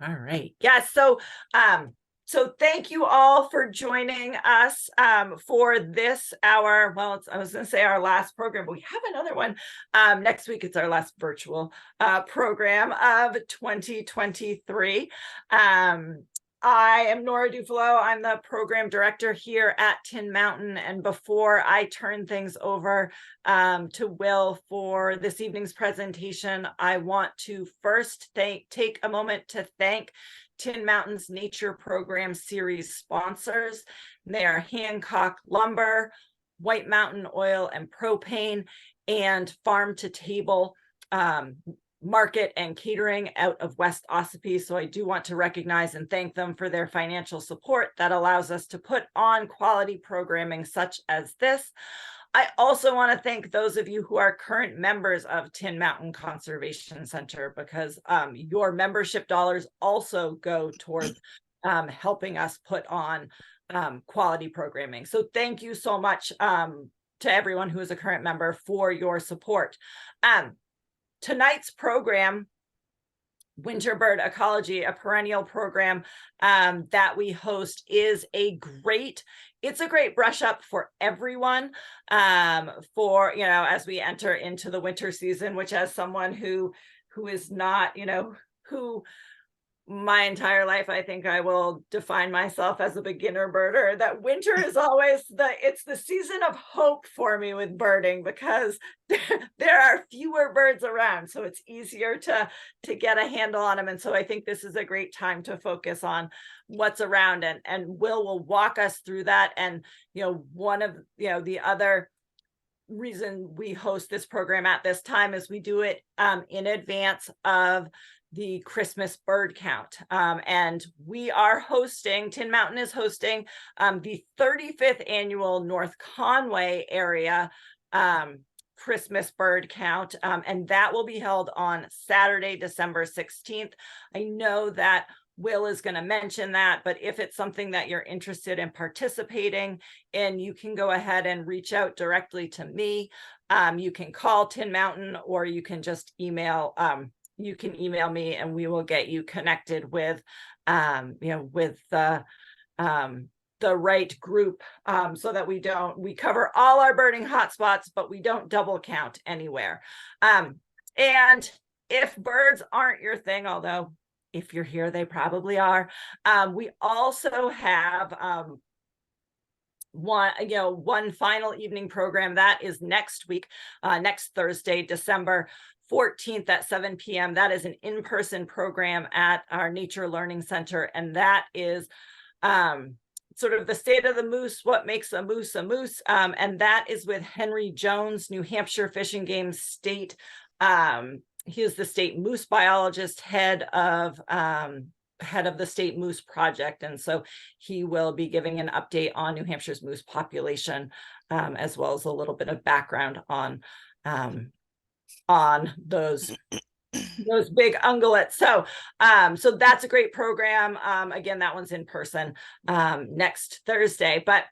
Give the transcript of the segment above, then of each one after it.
All right. Yes. So thank you all for joining us for this I was going to say our last program, but we have another one. Next week, it's our last virtual program of 2023. I am Nora Dufalo. I'm the program director here at Tin Mountain. And before I turn things over to Will for this evening's presentation, I want to first take a moment to thank Tin Mountain's Nature Program Series sponsors. They are Hancock Lumber, White Mountain Oil and Propane, and Farm to Table Market and Catering out of West Ossipee. So I do want to recognize and thank them for their financial support that allows us to put on quality programming such as this. I also want to thank those of you who are current members of Tin Mountain Conservation Center, because your membership dollars also go toward helping us put on quality programming. So thank you so much to everyone who is a current member for your support. Tonight's program, Winterbird Ecology, a perennial program that we host, is a great brush up for everyone for, as we enter into the winter season, which, as someone who is not, who my entire life, I think I will define myself as a beginner birder, that winter is always it's the season of hope for me with birding, because there are fewer birds around, so it's easier to get a handle on them. And so I think this is a great time to focus on what's around, and will walk us through that. And one of the other reason we host this program at this time is we do it in advance of the Christmas bird count. And we are hosting, Tin Mountain is hosting the 35th annual North Conway area Christmas bird count. And that will be held on Saturday, December 16th. I know that Will is going to mention that, but if it's something that you're interested in participating in, you can go ahead and reach out directly to me. You can call Tin Mountain, or you can just email me, and we will get you connected with with the right group, so that we cover all our birding hotspots, but we don't double count anywhere. And if birds aren't your thing, although if you're here, they probably are, we also have one final evening program that is next week, next Thursday, December 14th at 7 p.m. That is an in-person program at our Nature Learning Center, and that is sort of the state of the moose, what makes a moose, and that is with Henry Jones, New Hampshire Fish and Game State. He is the state moose biologist, head of the State Moose Project, and so he will be giving an update on New Hampshire's moose population, as well as a little bit of background on those big ungulates. So that's a great program. Again, that one's in person next Thursday. But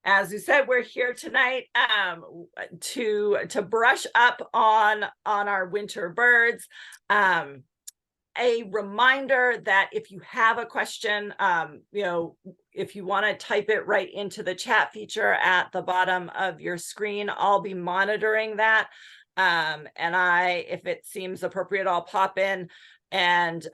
as you said, we're here tonight to brush up on our winter birds. A reminder that if you have a question, if you want to type it right into the chat feature at the bottom of your screen, I'll be monitoring that. And if it seems appropriate, I'll pop in and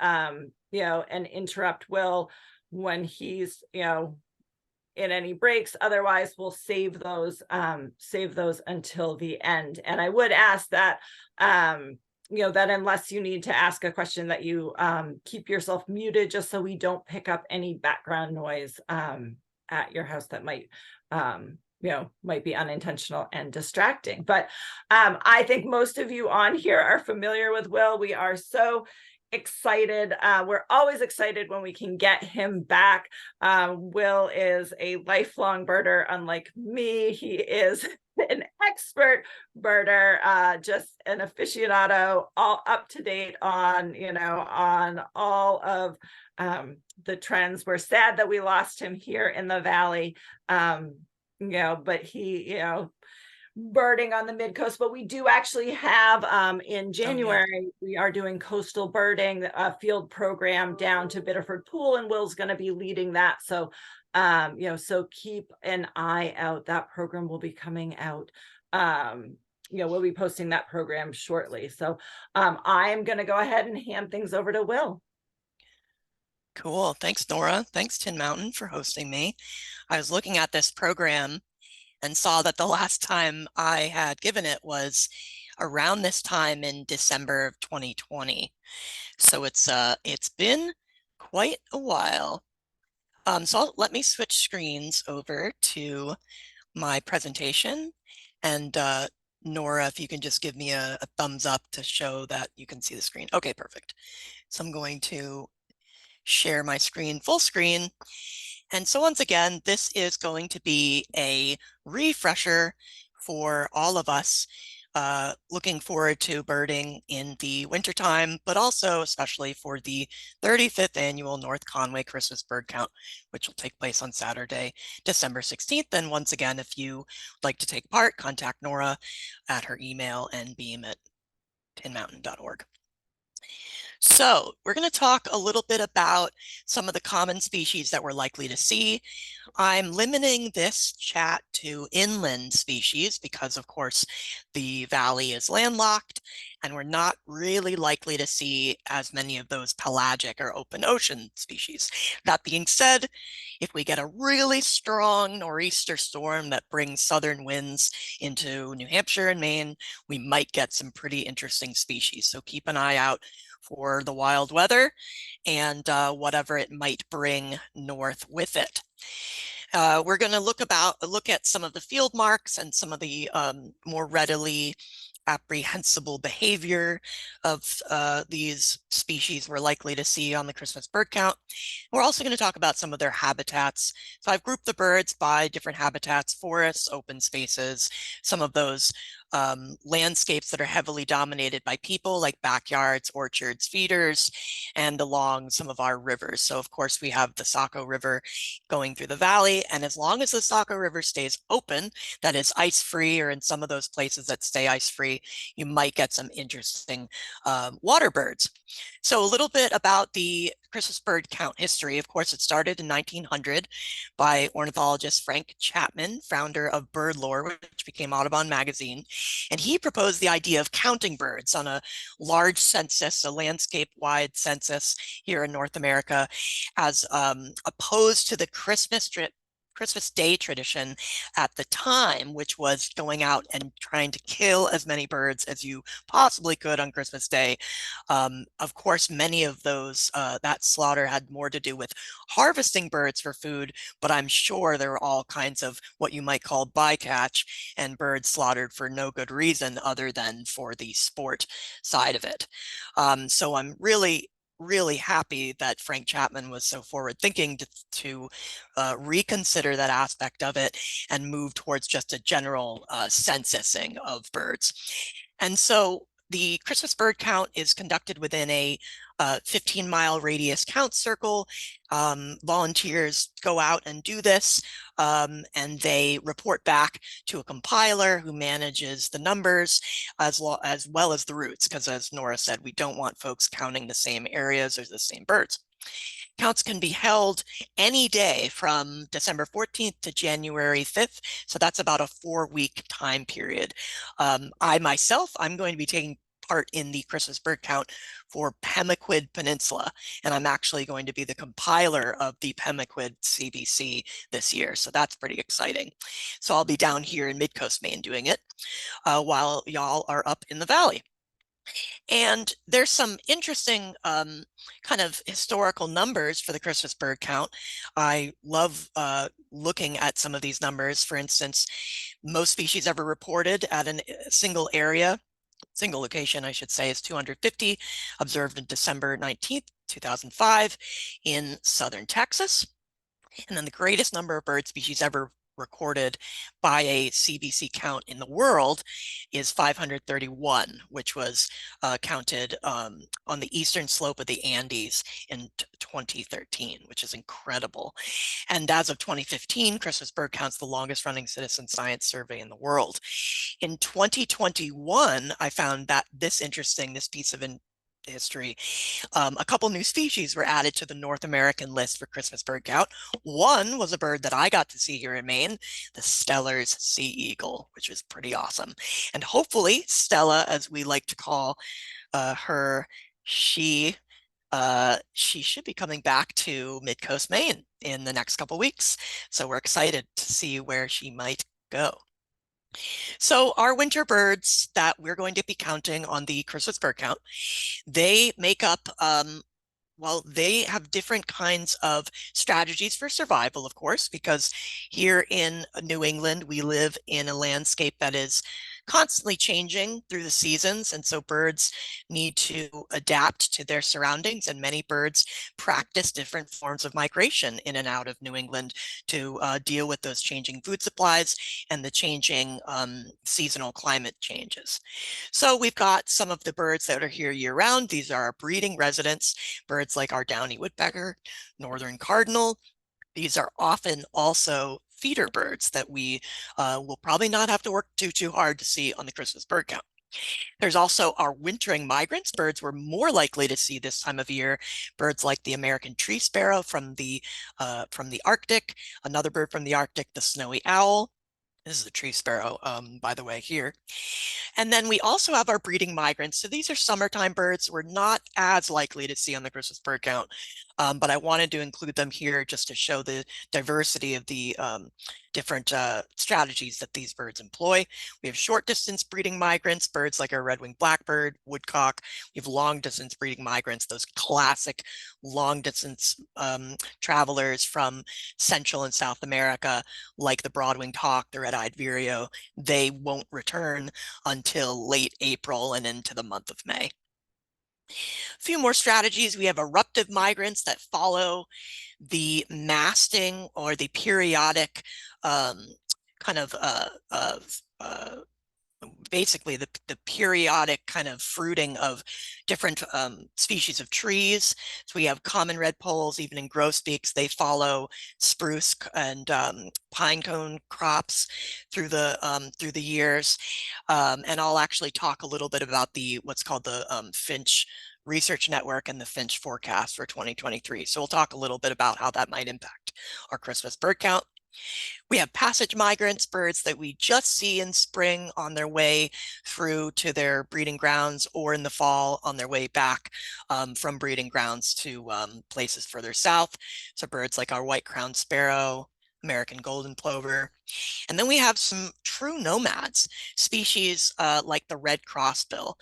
interrupt Will when he's, in any breaks. Otherwise, we'll save those until the end. And I would ask that, that unless you need to ask a question, that you keep yourself muted, just so we don't pick up any background noise at your house that might be unintentional and distracting. But I think most of you on here are familiar with Will. We are so excited. We're always excited when we can get him back. Will is a lifelong birder, unlike me. He is an expert birder, just an aficionado, all up to date on all of the trends. We're sad that we lost him here in the Valley, but he birding on the mid coast, but we do actually have in Oh, yeah. January, we are doing coastal birding, a field program down to Biddeford Pool, and Will's going to be leading that. So, so keep an eye out. That program will be coming out. We'll be posting that program shortly. So, I'm going to go ahead and hand things over to Will. Cool. Thanks, Nora. Thanks, Tin Mountain, for hosting me. I was looking at this program and saw that the last time I had given it was around this time in December of 2020. So it's been quite a while. Let me switch screens over to my presentation. And Nora, if you can just give me a thumbs up to show that you can see the screen. Okay, perfect. So I'm going to share my screen full screen. And so once again, this is going to be a refresher for all of us looking forward to birding in the wintertime, but also especially for the 35th annual North Conway Christmas Bird Count, which will take place on Saturday, December 16th. And once again, if you would like to take part, contact Nora at her email nbeam@tinmountain.org. So we're going to talk a little bit about some of the common species that we're likely to see. I'm limiting this chat to inland species because, of course, the valley is landlocked and we're not really likely to see as many of those pelagic or open ocean species. That being said, if we get a really strong nor'easter storm that brings southern winds into New Hampshire and Maine, we might get some pretty interesting species. So keep an eye out for the wild weather and whatever it might bring north with it. We're going to look at some of the field marks and some of the more readily apprehensible behavior of these species we're likely to see on the Christmas bird count. We're also going to talk about some of their habitats. So I've grouped the birds by different habitats: forests, open spaces, some of those landscapes that are heavily dominated by people, like backyards, orchards, feeders, and along some of our rivers. So of course we have the Saco River going through the valley, and as long as the Saco River stays open, that is ice-free, or in some of those places that stay ice-free, you might get some interesting water birds. So a little bit about the Christmas bird count history. Of course, it started in 1900 by ornithologist Frank Chapman, founder of Bird Lore, which became Audubon magazine. And he proposed the idea of counting birds on a large census, a landscape-wide census here in North America, as opposed to the Christmas Day tradition at the time, which was going out and trying to kill as many birds as you possibly could on Christmas Day. Of course, many of those, that slaughter had more to do with harvesting birds for food, but I'm sure there were all kinds of what you might call bycatch and birds slaughtered for no good reason other than for the sport side of it. So I'm really happy that Frank Chapman was so forward thinking to reconsider that aspect of it and move towards just a general censusing of birds. And so the Christmas bird count is conducted within a 15-mile radius count circle. Volunteers go out and do this, and they report back to a compiler who manages the numbers as well as the routes, because as Nora said, we don't want folks counting the same areas or the same birds. Counts can be held any day from December 14th to January 5th. So that's about a 4-week time period. I myself, I'm going to be taking part in the Christmas bird count for Pemaquid Peninsula. And I'm actually going to be the compiler of the Pemaquid CBC this year. So that's pretty exciting. So I'll be down here in Midcoast, Maine doing it while y'all are up in the valley. And there's some interesting kind of historical numbers for the Christmas bird count. I love looking at some of these numbers. For instance, most species ever reported at a single location, I should say, is 250, observed on December 19th, 2005 in southern Texas. And then the greatest number of bird species ever recorded by a CBC count in the world is 531, which was counted on the eastern slope of the Andes in 2013, which is incredible. And as of 2015, Christmas bird count's the longest running citizen science survey in the world. In 2021, I found that this piece of history. A couple new species were added to the North American list for Christmas bird count. One was a bird that I got to see here in Maine, the Steller's sea eagle, which was pretty awesome. And hopefully Stella, as we like to call her, she should be coming back to Mid-Coast Maine in the next couple weeks. So we're excited to see where she might go. So our winter birds that we're going to be counting on the Christmas bird count, they make up, well, they have different kinds of strategies for survival, of course, because here in New England, we live in a landscape that is constantly changing through the seasons. And so birds need to adapt to their surroundings. And many birds practice different forms of migration in and out of New England to deal with those changing food supplies and the changing seasonal climate changes. So we've got some of the birds that are here year round. These are our breeding residents, birds like our downy woodpecker, northern cardinal. These are often also feeder birds that we will probably not have to work too hard to see on the Christmas bird count. There's also our wintering migrants, birds we're more likely to see this time of year. Birds like the American tree sparrow from the Arctic, another bird from the Arctic, the snowy owl. This is the tree sparrow, by the way, here. And then we also have our breeding migrants. So these are summertime birds we're not as likely to see on the Christmas bird count, but I wanted to include them here just to show the diversity of the different strategies that these birds employ. We have short distance breeding migrants, birds like our red-winged blackbird, woodcock. We have long distance breeding migrants, those classic long distance travelers from Central and South America, like the broad-winged hawk, the red-eyed vireo. They won't return until late April and into the month of May. A few more strategies. We have eruptive migrants that follow the masting or the periodic kind of basically the periodic kind of fruiting of different species of trees. So we have common red poles, even in grosbeaks, they follow spruce and pine cone crops through the years. And I'll actually talk a little bit about what's called the Finch Research Network and the Finch forecast for 2023. So we'll talk a little bit about how that might impact our Christmas bird count. We have passage migrants, birds that we just see in spring on their way through to their breeding grounds, or in the fall on their way back from breeding grounds to places further south. So birds like our white-crowned sparrow, American golden plover. And then we have some true nomads, species like the red crossbill,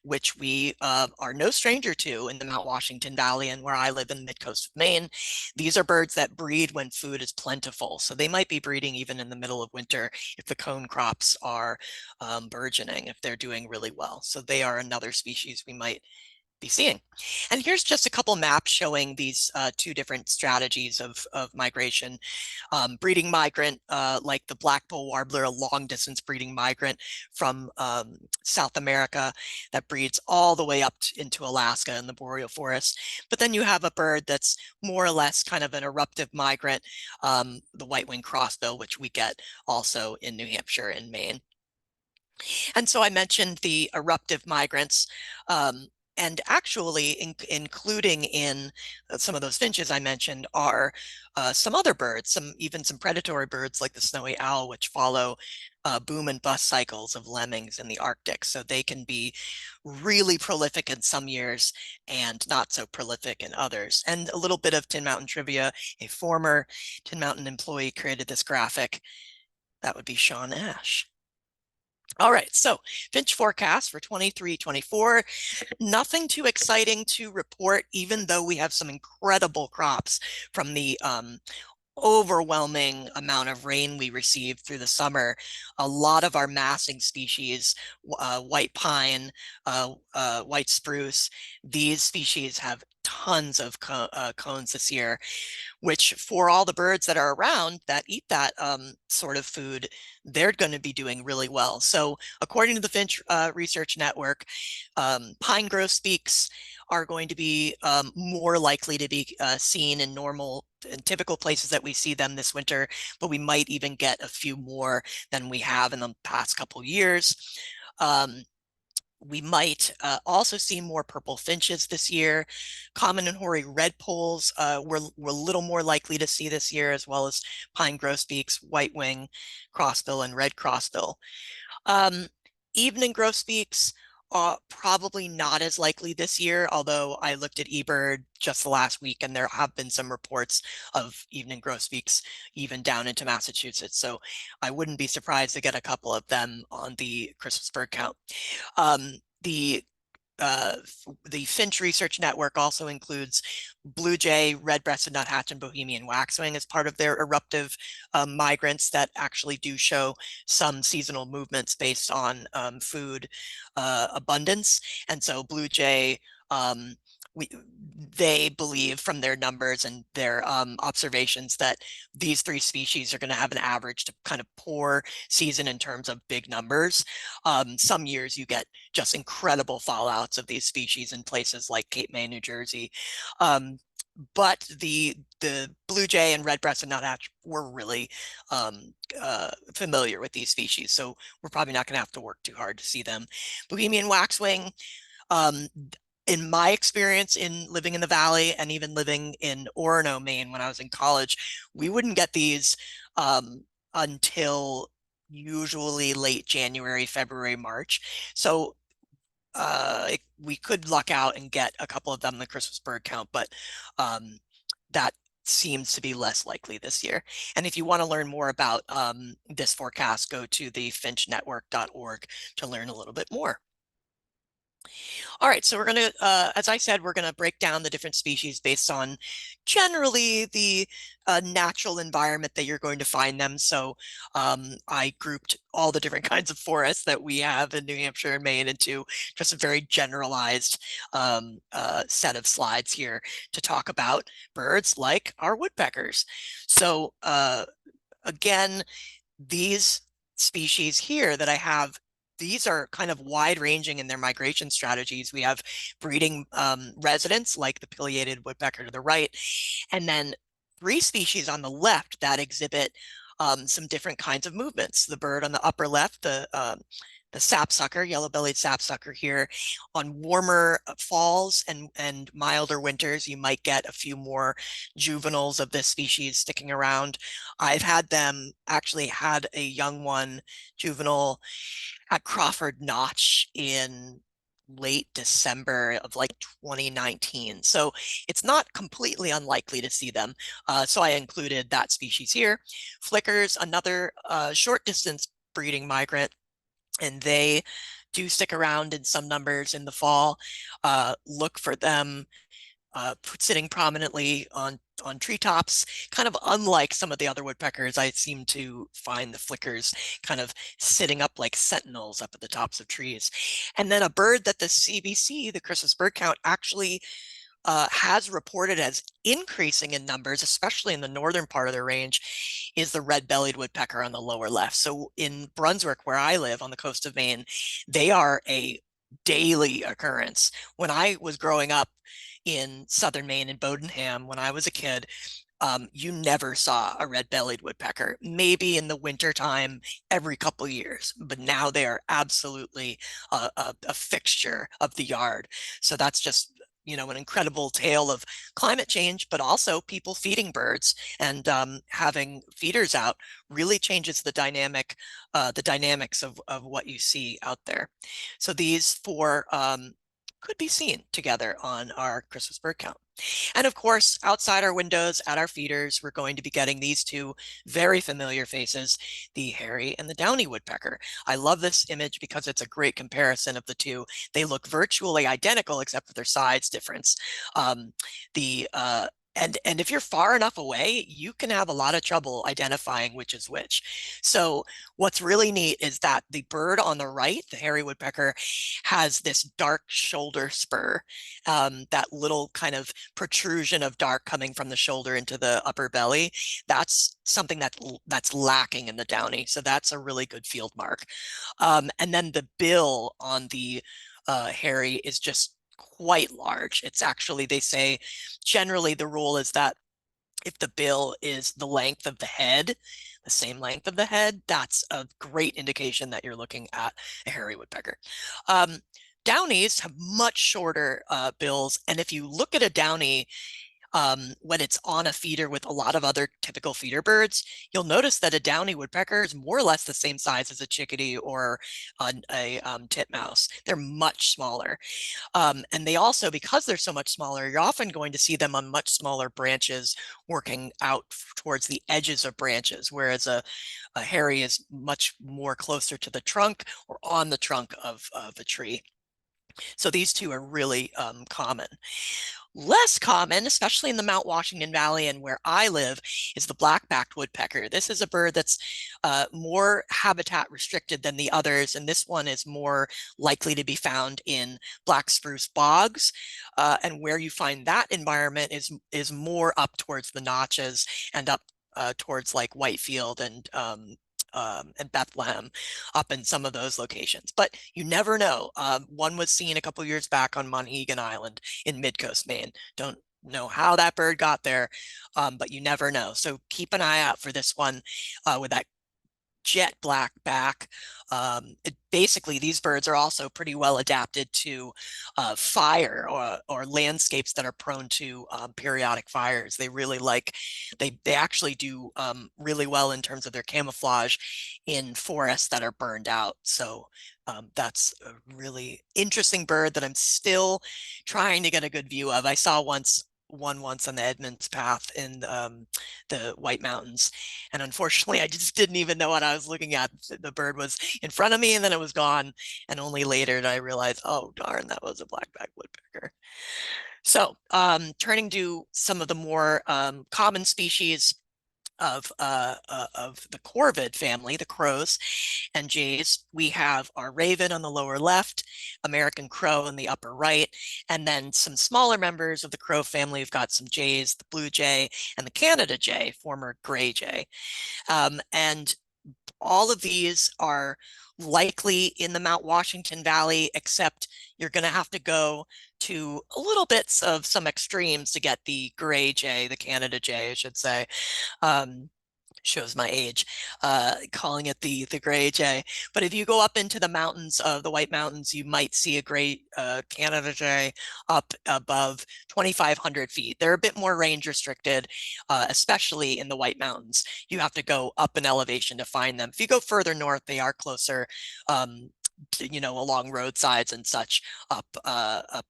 which we are no stranger to in the Mount Washington Valley and where I live in the mid-coast of Maine. These are birds that breed when food is plentiful. So they might be breeding even in the middle of winter if the cone crops are burgeoning, if they're doing really well. So they are another species we might be seeing. And here's just a couple maps showing these two different strategies of migration. Breeding migrant, like the black-poll warbler, a long-distance breeding migrant from South America that breeds all the way up into Alaska in the boreal forest. But then you have a bird that's more or less kind of an eruptive migrant, the white-winged crossbill, which we get also in New Hampshire and Maine. And so I mentioned the eruptive migrants. And actually, including in some of those finches I mentioned, are some other birds, even some predatory birds like the snowy owl, which follow boom and bust cycles of lemmings in the Arctic. So they can be really prolific in some years and not so prolific in others. And a little bit of Tin Mountain trivia: a former Tin Mountain employee created this graphic. That would be Sean Ash. All right, so finch forecast for 23-24. Nothing too exciting to report, even though we have some incredible crops from the overwhelming amount of rain we received through the summer. A lot of our massing species, white pine, white spruce, these species have tons of cones this year, which for all the birds that are around that eat that sort of food, they're going to be doing really well. So according to the Finch Research Network, pine grosbeaks are going to be more likely to be seen in normal and typical places that we see them this winter, but we might even get a few more than we have in the past couple years. We might also see more purple finches this year. Common and hoary redpolls we're a little more likely to see this year, as well as pine grosbeaks, white-wing crossbill, and red crossbill. Um, Evening grosbeaks are probably not as likely this year, although I looked at eBird just the last week and there have been some reports of evening grosbeaks even down into Massachusetts. So I wouldn't be surprised to get a couple of them on the Christmas bird count. Um, the uh, the Finch Research Network also includes blue jay, red-breasted nuthatch, and Bohemian waxwing as part of their eruptive migrants that actually do show some seasonal movements based on food abundance. And so blue jay, um, they believe from their numbers and their observations that these three species are going to have an average to kind of poor season in terms of big numbers. Some years you get just incredible fallouts of these species in places like Cape May, New Jersey. But the blue jay and red-breasted nuthatch were really familiar with these species, so we're probably not going to have to work too hard to see them. Bohemian waxwing, um, in my experience in living in the valley and even living in Orono, Maine, when I was in college, we wouldn't get these until usually late January, February, March. So we could luck out and get a couple of them in the Christmas bird count, but that seems to be less likely this year. And if you want to learn more about this forecast, go to the finchnetwork.org to learn a little bit more. All right, so we're going to, as I said, we're going to break down the different species based on generally the natural environment that you're going to find them. So I grouped all the different kinds of forests that we have in New Hampshire and Maine into just a very generalized set of slides here to talk about birds like our woodpeckers. So again, these species here that I have, these are kind of wide ranging in their migration strategies. We have breeding residents like the pileated woodpecker to the right, and then three species on the left that exhibit some different kinds of movements. The bird on the upper left, the sapsucker, yellow-bellied sapsucker here. On warmer falls and milder winters, you might get a few more juveniles of this species sticking around. I've had them, actually had a young one, juvenile, at Crawford Notch in late December of like 2019. So it's not completely unlikely to see them. So I included that species here. Flickers, another short distance breeding migrant, and they do stick around in some numbers in the fall. Look for them sitting prominently on treetops, kind of unlike some of the other woodpeckers. I seem to find the flickers kind of sitting up like sentinels up at the tops of trees. And then a bird that the CBC, the Christmas bird count, actually has reported as increasing in numbers, especially in the northern part of the range, is the red-bellied woodpecker on the lower left. So in Brunswick, where I live on the coast of Maine, they are a daily occurrence. When I was growing up in southern Maine in Bodenham, when I was a kid, you never saw a red-bellied woodpecker, maybe in the wintertime every couple of years, but now they are absolutely a fixture of the yard. So that's just, you know, an incredible tale of climate change, but also people feeding birds, and having feeders out really changes the dynamics of what you see out there. So these four could be seen together on our Christmas bird count. And of course, outside our windows at our feeders, we're going to be getting these two very familiar faces, the hairy and the downy woodpecker. I love this image because it's a great comparison of the two. They look virtually identical except for their size difference. The and if you're far enough away, you can have a lot of trouble identifying which is which. So what's really neat is that the bird on the right, the hairy woodpecker, has this dark shoulder spur, that little kind of protrusion of dark coming from the shoulder into the upper belly. That's something that's lacking in the downy. So that's a really good field mark. And then the bill on the hairy is just quite large. It's actually, they say, generally the rule is that if the bill is the length of the head, the same length of the head, that's a great indication that you're looking at a hairy woodpecker. Um, Downies have much shorter bills, and if you look at a downy when it's on a feeder with a lot of other typical feeder birds, you'll notice that a downy woodpecker is more or less the same size as a chickadee or a titmouse. They're much smaller. And they also, because they're so much smaller, you're often going to see them on much smaller branches working out towards the edges of branches, whereas a hairy is much more closer to the trunk or on the trunk of a tree. So these two are really common. Less common, especially in the Mount Washington Valley and where I live, is the black-backed woodpecker. This is a bird that's more habitat restricted than the others, and this one is more likely to be found in black spruce bogs. And where you find that environment is more up towards the notches and up towards like Whitefield and Bethlehem, up in some of those locations. But you never know. One was seen a couple years back on Monhegan Island in Midcoast, Maine. Don't know how that bird got there, but you never know. So keep an eye out for this one with that jet black back. Basically, these birds are also pretty well adapted to fire or landscapes that are prone to periodic fires. They really like, they actually do really well in terms of their camouflage in forests that are burned out. So that's a really interesting bird that I'm still trying to get a good view of. I saw one once on the Edmonds Path in the White Mountains. And unfortunately, I just didn't even know what I was looking at. The bird was in front of me and then it was gone. And only later did I realize, oh, darn, that was a black-backed woodpecker. So turning to some of the more common species of the corvid family, the crows and jays, we have our raven on the lower left, American crow in the upper right, and then some smaller members of the crow family. We've got some jays, the blue jay and the Canada jay, former gray jay. And all of these are likely in the Mount Washington Valley, except you're going to have to go to a little bits of some extremes to get the gray jay, the Canada jay, I should say. Shows my age, calling it the gray jay. But if you go up into the mountains of the White Mountains, you might see a gray Canada jay up above 2,500 feet. They're a bit more range restricted, especially in the White Mountains. You have to go up in elevation to find them. If you go further north, they are closer, along roadsides and such up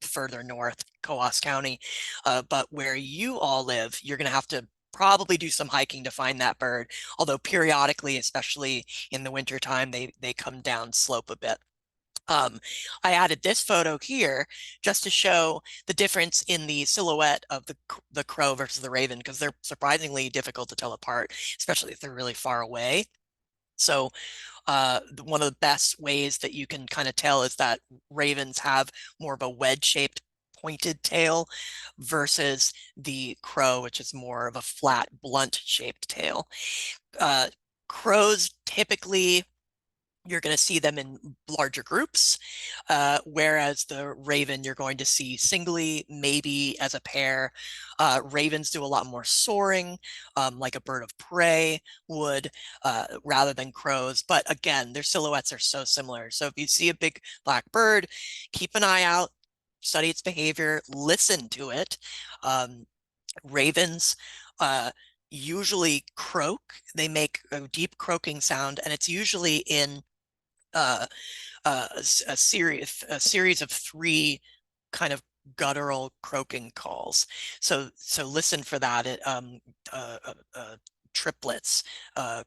further north, Coos County. But where you all live, you're going to have to probably do some hiking to find that bird, although periodically, especially in the wintertime, they come down slope a bit. I added this photo here just to show the difference in the silhouette of the crow versus the raven, because they're surprisingly difficult to tell apart, especially if they're really far away. So one of the best ways that you can kind of tell is that ravens have more of a wedge-shaped pointed tail versus the crow, which is more of a flat, blunt-shaped tail. Crows typically, you're going to see them in larger groups, whereas the raven you're going to see singly, maybe as a pair. Ravens do a lot more soaring, like a bird of prey would, rather than crows. But again, their silhouettes are so similar. So if you see a big black bird, keep an eye out, study its behavior, listen to it. Ravens usually croak. They make a deep croaking sound, and it's usually in a series of three kind of guttural croaking calls. So listen for that. Triplets,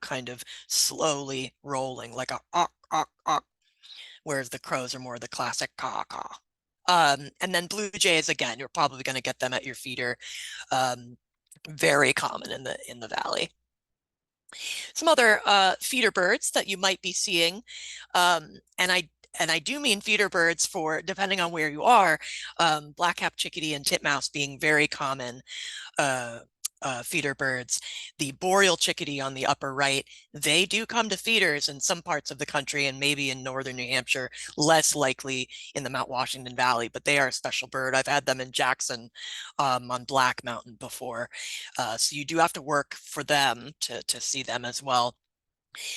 kind of slowly rolling like a awk, awk, awk, whereas the crows are more the classic caw, caw. And then blue jays, again, you're probably going to get them at your feeder. very common in the valley. Some other feeder birds that you might be seeing, and I do mean feeder birds for depending on where you are, black-capped chickadee and titmouse being very common uh, feeder birds. The boreal chickadee on the upper right, they do come to feeders in some parts of the country and maybe in northern New Hampshire, less likely in the Mount Washington Valley, but they are a special bird. I've had them in Jackson on Black Mountain before. So you do have to work for them to see them as well.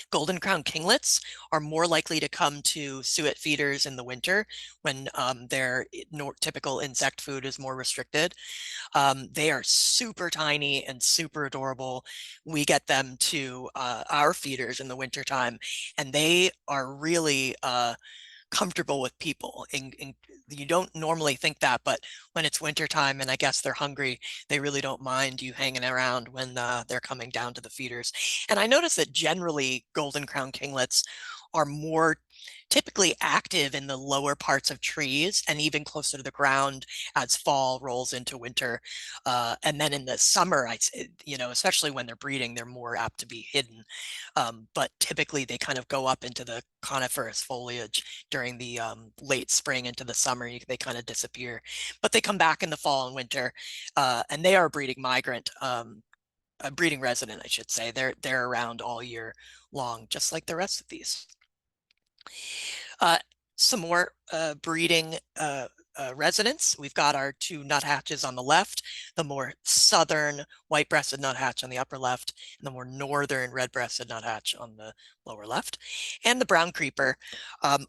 Golden crown kinglets are more likely to come to suet feeders in the winter when their typical insect food is more restricted. They are super tiny and super adorable. We get them to our feeders in the wintertime, and they are really comfortable with people. And you don't normally think that, but when it's wintertime and I guess they're hungry, they really don't mind you hanging around when they're coming down to the feeders. And I noticed that generally golden crown kinglets are more typically active in the lower parts of trees and even closer to the ground as fall rolls into winter. And then in the summer, especially when they're breeding, they're more apt to be hidden. But typically they kind of go up into the coniferous foliage during the late spring into the summer. They kind of disappear, but they come back in the fall and winter, and they are a breeding migrant. A breeding resident, I should say. They're around all year long, just like the rest of these. Uh, some more breeding residents. We've got our two nuthatches on the left, the more southern white-breasted nuthatch on the upper left, and the more northern red-breasted nuthatch on the lower left, and the brown creeper,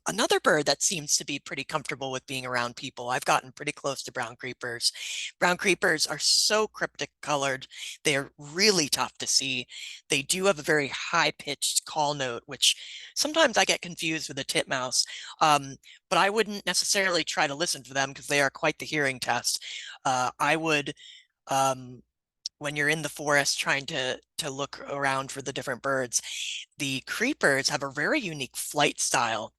another bird that seems to be pretty comfortable with being around people. I've gotten pretty close to brown creepers. Brown creepers are so cryptic colored. They're really tough to see. They do have a very high-pitched call note, which sometimes I get confused with a titmouse. But I wouldn't necessarily try to listen to them because they are quite the hearing test. I would, when you're in the forest trying to look around for the different birds, the creepers have a very unique flight style.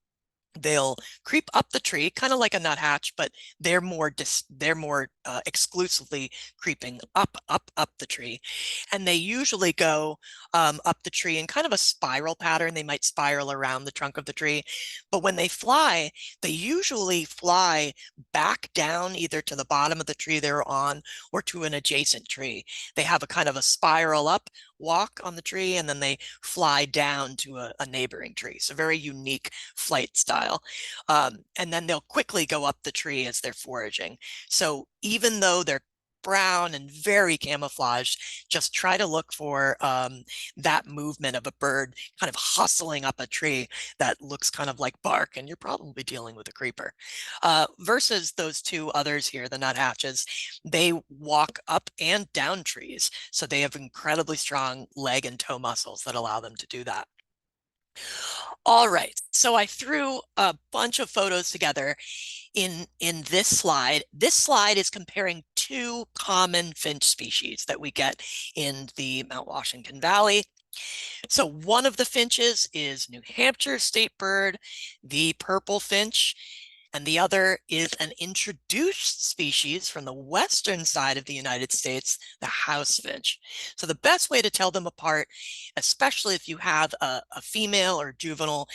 They'll creep up the tree, kind of like a nuthatch, but they're more exclusively creeping up the tree, and they usually go up the tree in kind of a spiral pattern. They might spiral around the trunk of the tree, but when they usually fly back down either to the bottom of the tree they're on or to an adjacent tree. They have a kind of a spiral up walk on the tree, and then they fly down to a neighboring tree. So very unique flight style. And then they'll quickly go up the tree as they're foraging. So even though they're brown and very camouflaged, just try to look for that movement of a bird kind of hustling up a tree that looks kind of like bark, and you're probably dealing with a creeper. Versus those two others here, the nuthatches, they walk up and down trees, so they have incredibly strong leg and toe muscles that allow them to do that. All right, so I threw a bunch of photos together in this slide. This slide is comparing two common finch species that we get in the Mount Washington Valley. So one of the finches is New Hampshire state bird, the purple finch, and the other is an introduced species from the western side of the United States, the house finch. So the best way to tell them apart, especially if you have a female or juvenile,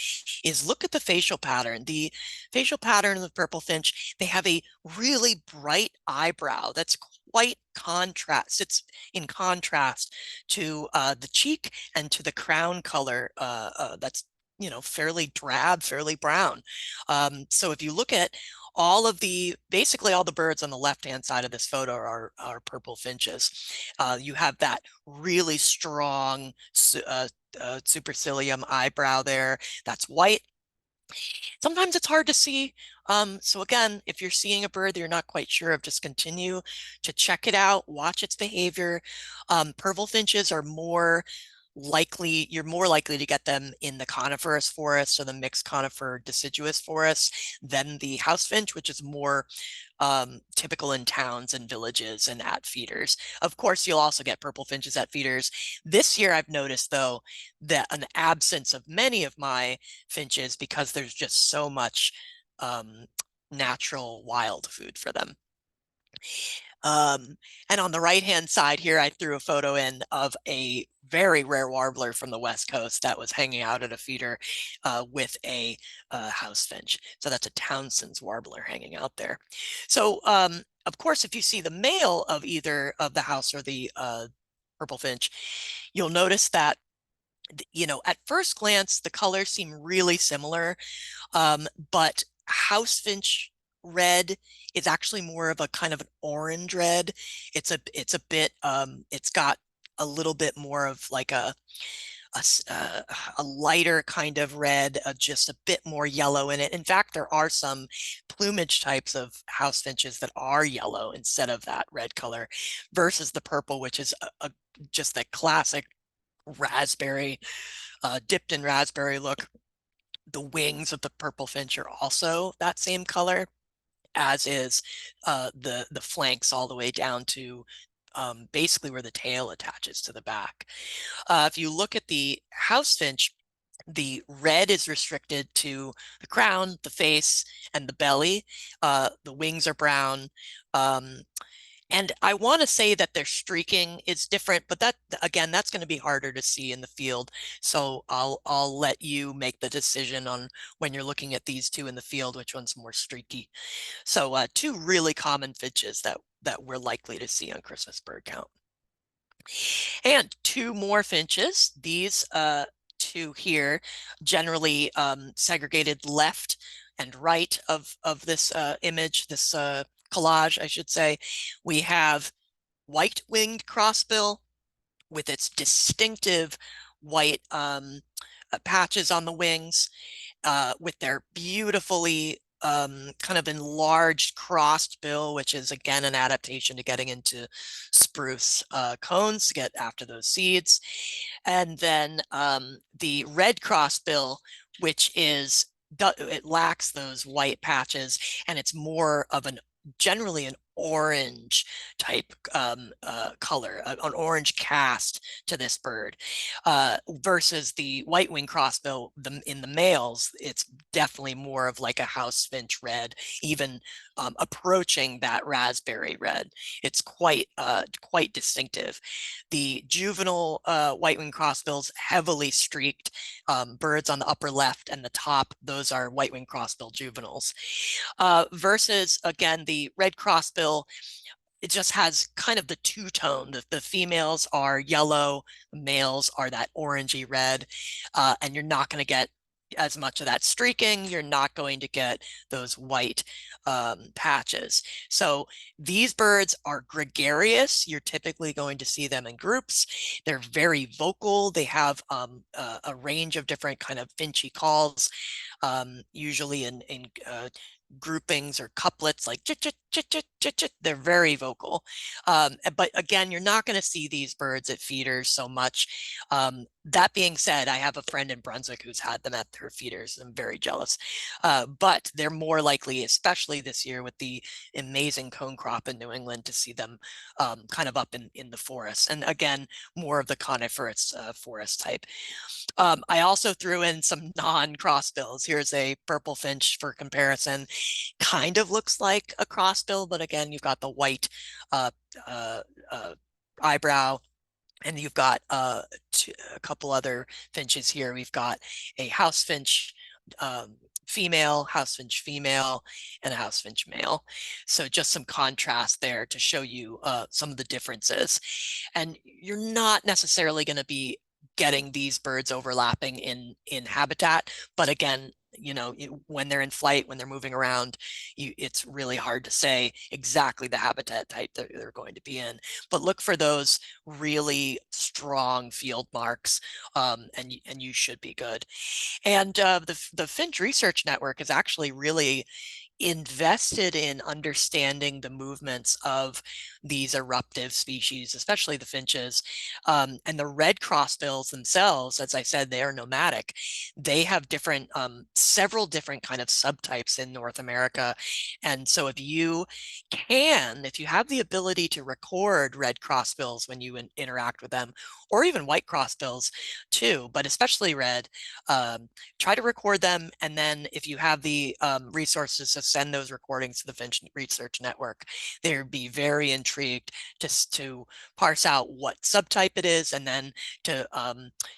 is look at the facial pattern. The facial pattern of the purple finch, they have a really bright eyebrow that's quite contrast. It's in contrast to the cheek and to the crown color that's fairly drab, fairly brown. So if you look at basically all the birds on the left-hand side of this photo are purple finches. You have that really strong supercilium eyebrow there. That's white. Sometimes it's hard to see. So again, if you're seeing a bird that you're not quite sure of, just continue to check it out, watch its behavior. Purple finches are you're more likely to get them in the coniferous forest or the mixed conifer deciduous forests than the house finch, which is more typical in towns and villages and at feeders. Of course, you'll also get purple finches at feeders. This year, I've noticed, though, that an absence of many of my finches because there's just so much natural wild food for them. And on the right-hand side here, I threw a photo in of a very rare warbler from the West Coast that was hanging out at a feeder with a house finch. So that's a Townsend's warbler hanging out there. So of course, if you see the male of either of the house or the purple finch, you'll notice that, you know, at first glance, the colors seem really similar, but house finch red is actually more of a kind of an orange red. It's a bit it's got a little bit more of like a lighter kind of red, just a bit more yellow in it. In fact, there are some plumage types of house finches that are yellow instead of that red color, versus the purple, which is just the classic raspberry, dipped in raspberry look. The wings of the purple finch are also that same color, as is the flanks all the way down to basically where the tail attaches to the back. If you look at the house finch, the red is restricted to the crown, the face, and the belly. The wings are brown. And I want to say that their streaking is different, but that, again, that's going to be harder to see in the field. So I'll let you make the decision on, when you're looking at these two in the field, which one's more streaky. So two really common finches that we're likely to see on Christmas bird count. And two more finches. These two here, generally segregated left and right of this image, this collage, I should say. We have white-winged crossbill with its distinctive white patches on the wings, with their beautifully kind of enlarged crossed bill, which is again an adaptation to getting into spruce cones to get after those seeds. And then the red crossbill, which is, it lacks those white patches, and it's more of an generally an orange type color, an orange cast to this bird, versus the white-winged crossbill. In the males, it's definitely more of like a house finch red, even approaching that raspberry red. It's quite distinctive. The juvenile white-winged crossbills, heavily streaked birds on the upper left and the top, those are white-winged crossbill juveniles. Versus, again, the red crossbill, it just has kind of the two-tone. The females are yellow, the males are that orangey red, and you're not going to get as much of that streaking. You're not going to get those white patches. So these birds are gregarious. You're typically going to see them in groups. They're very vocal. They have a range of different kind of finchy calls, usually in groupings or couplets, like chit chit chit chit chit chit. They're very vocal, but again, you're not going to see these birds at feeders so much. That being said, I have a friend in Brunswick who's had them at her feeders. I'm very jealous, but they're more likely, especially this year with the amazing cone crop in New England, to see them kind of up in the forest, and again, more of the coniferous forest type. I also threw in some non-crossbills. Here's a purple finch for comparison. Kind of looks like a crossbill, but again, you've got the white uh, uh, eyebrow, and you've got a couple other finches here. We've got a house finch female, house finch female, and a house finch male. So just some contrast there to show you some of the differences. And you're not necessarily going to be getting these birds overlapping in habitat, but again, you know, when they're in flight, when they're moving around, it's really hard to say exactly the habitat type that they're going to be in. But look for those really strong field marks, and you should be good. And the Finch Research Network is actually really invested in understanding the movements of these eruptive species, especially the finches, and the red crossbills themselves. As I said, they are nomadic. They have different, several different kind of subtypes in North America. And so if you have the ability to record red crossbills when you interact with them, or even white crossbills too, but especially red, try to record them. And then if you have the resources to send those recordings to the Finch Research Network. They'd be very intrigued just to parse out what subtype it is, and then to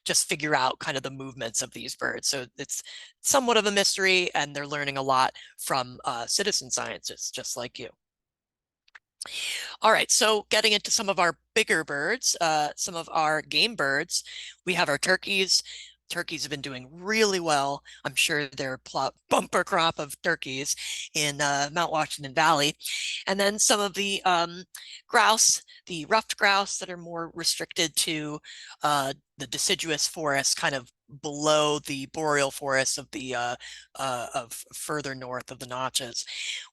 just figure out kind of the movements of these birds. So it's somewhat of a mystery, and they're learning a lot from citizen scientists just like you. All right, so getting into some of our bigger birds, some of our game birds, we have our turkeys. Turkeys have been doing really well. I'm sure they're a bumper crop of turkeys in Mount Washington Valley. And then some of the grouse, the ruffed grouse that are more restricted to the deciduous forest, kind of below the boreal forest of the of further north of the Notches,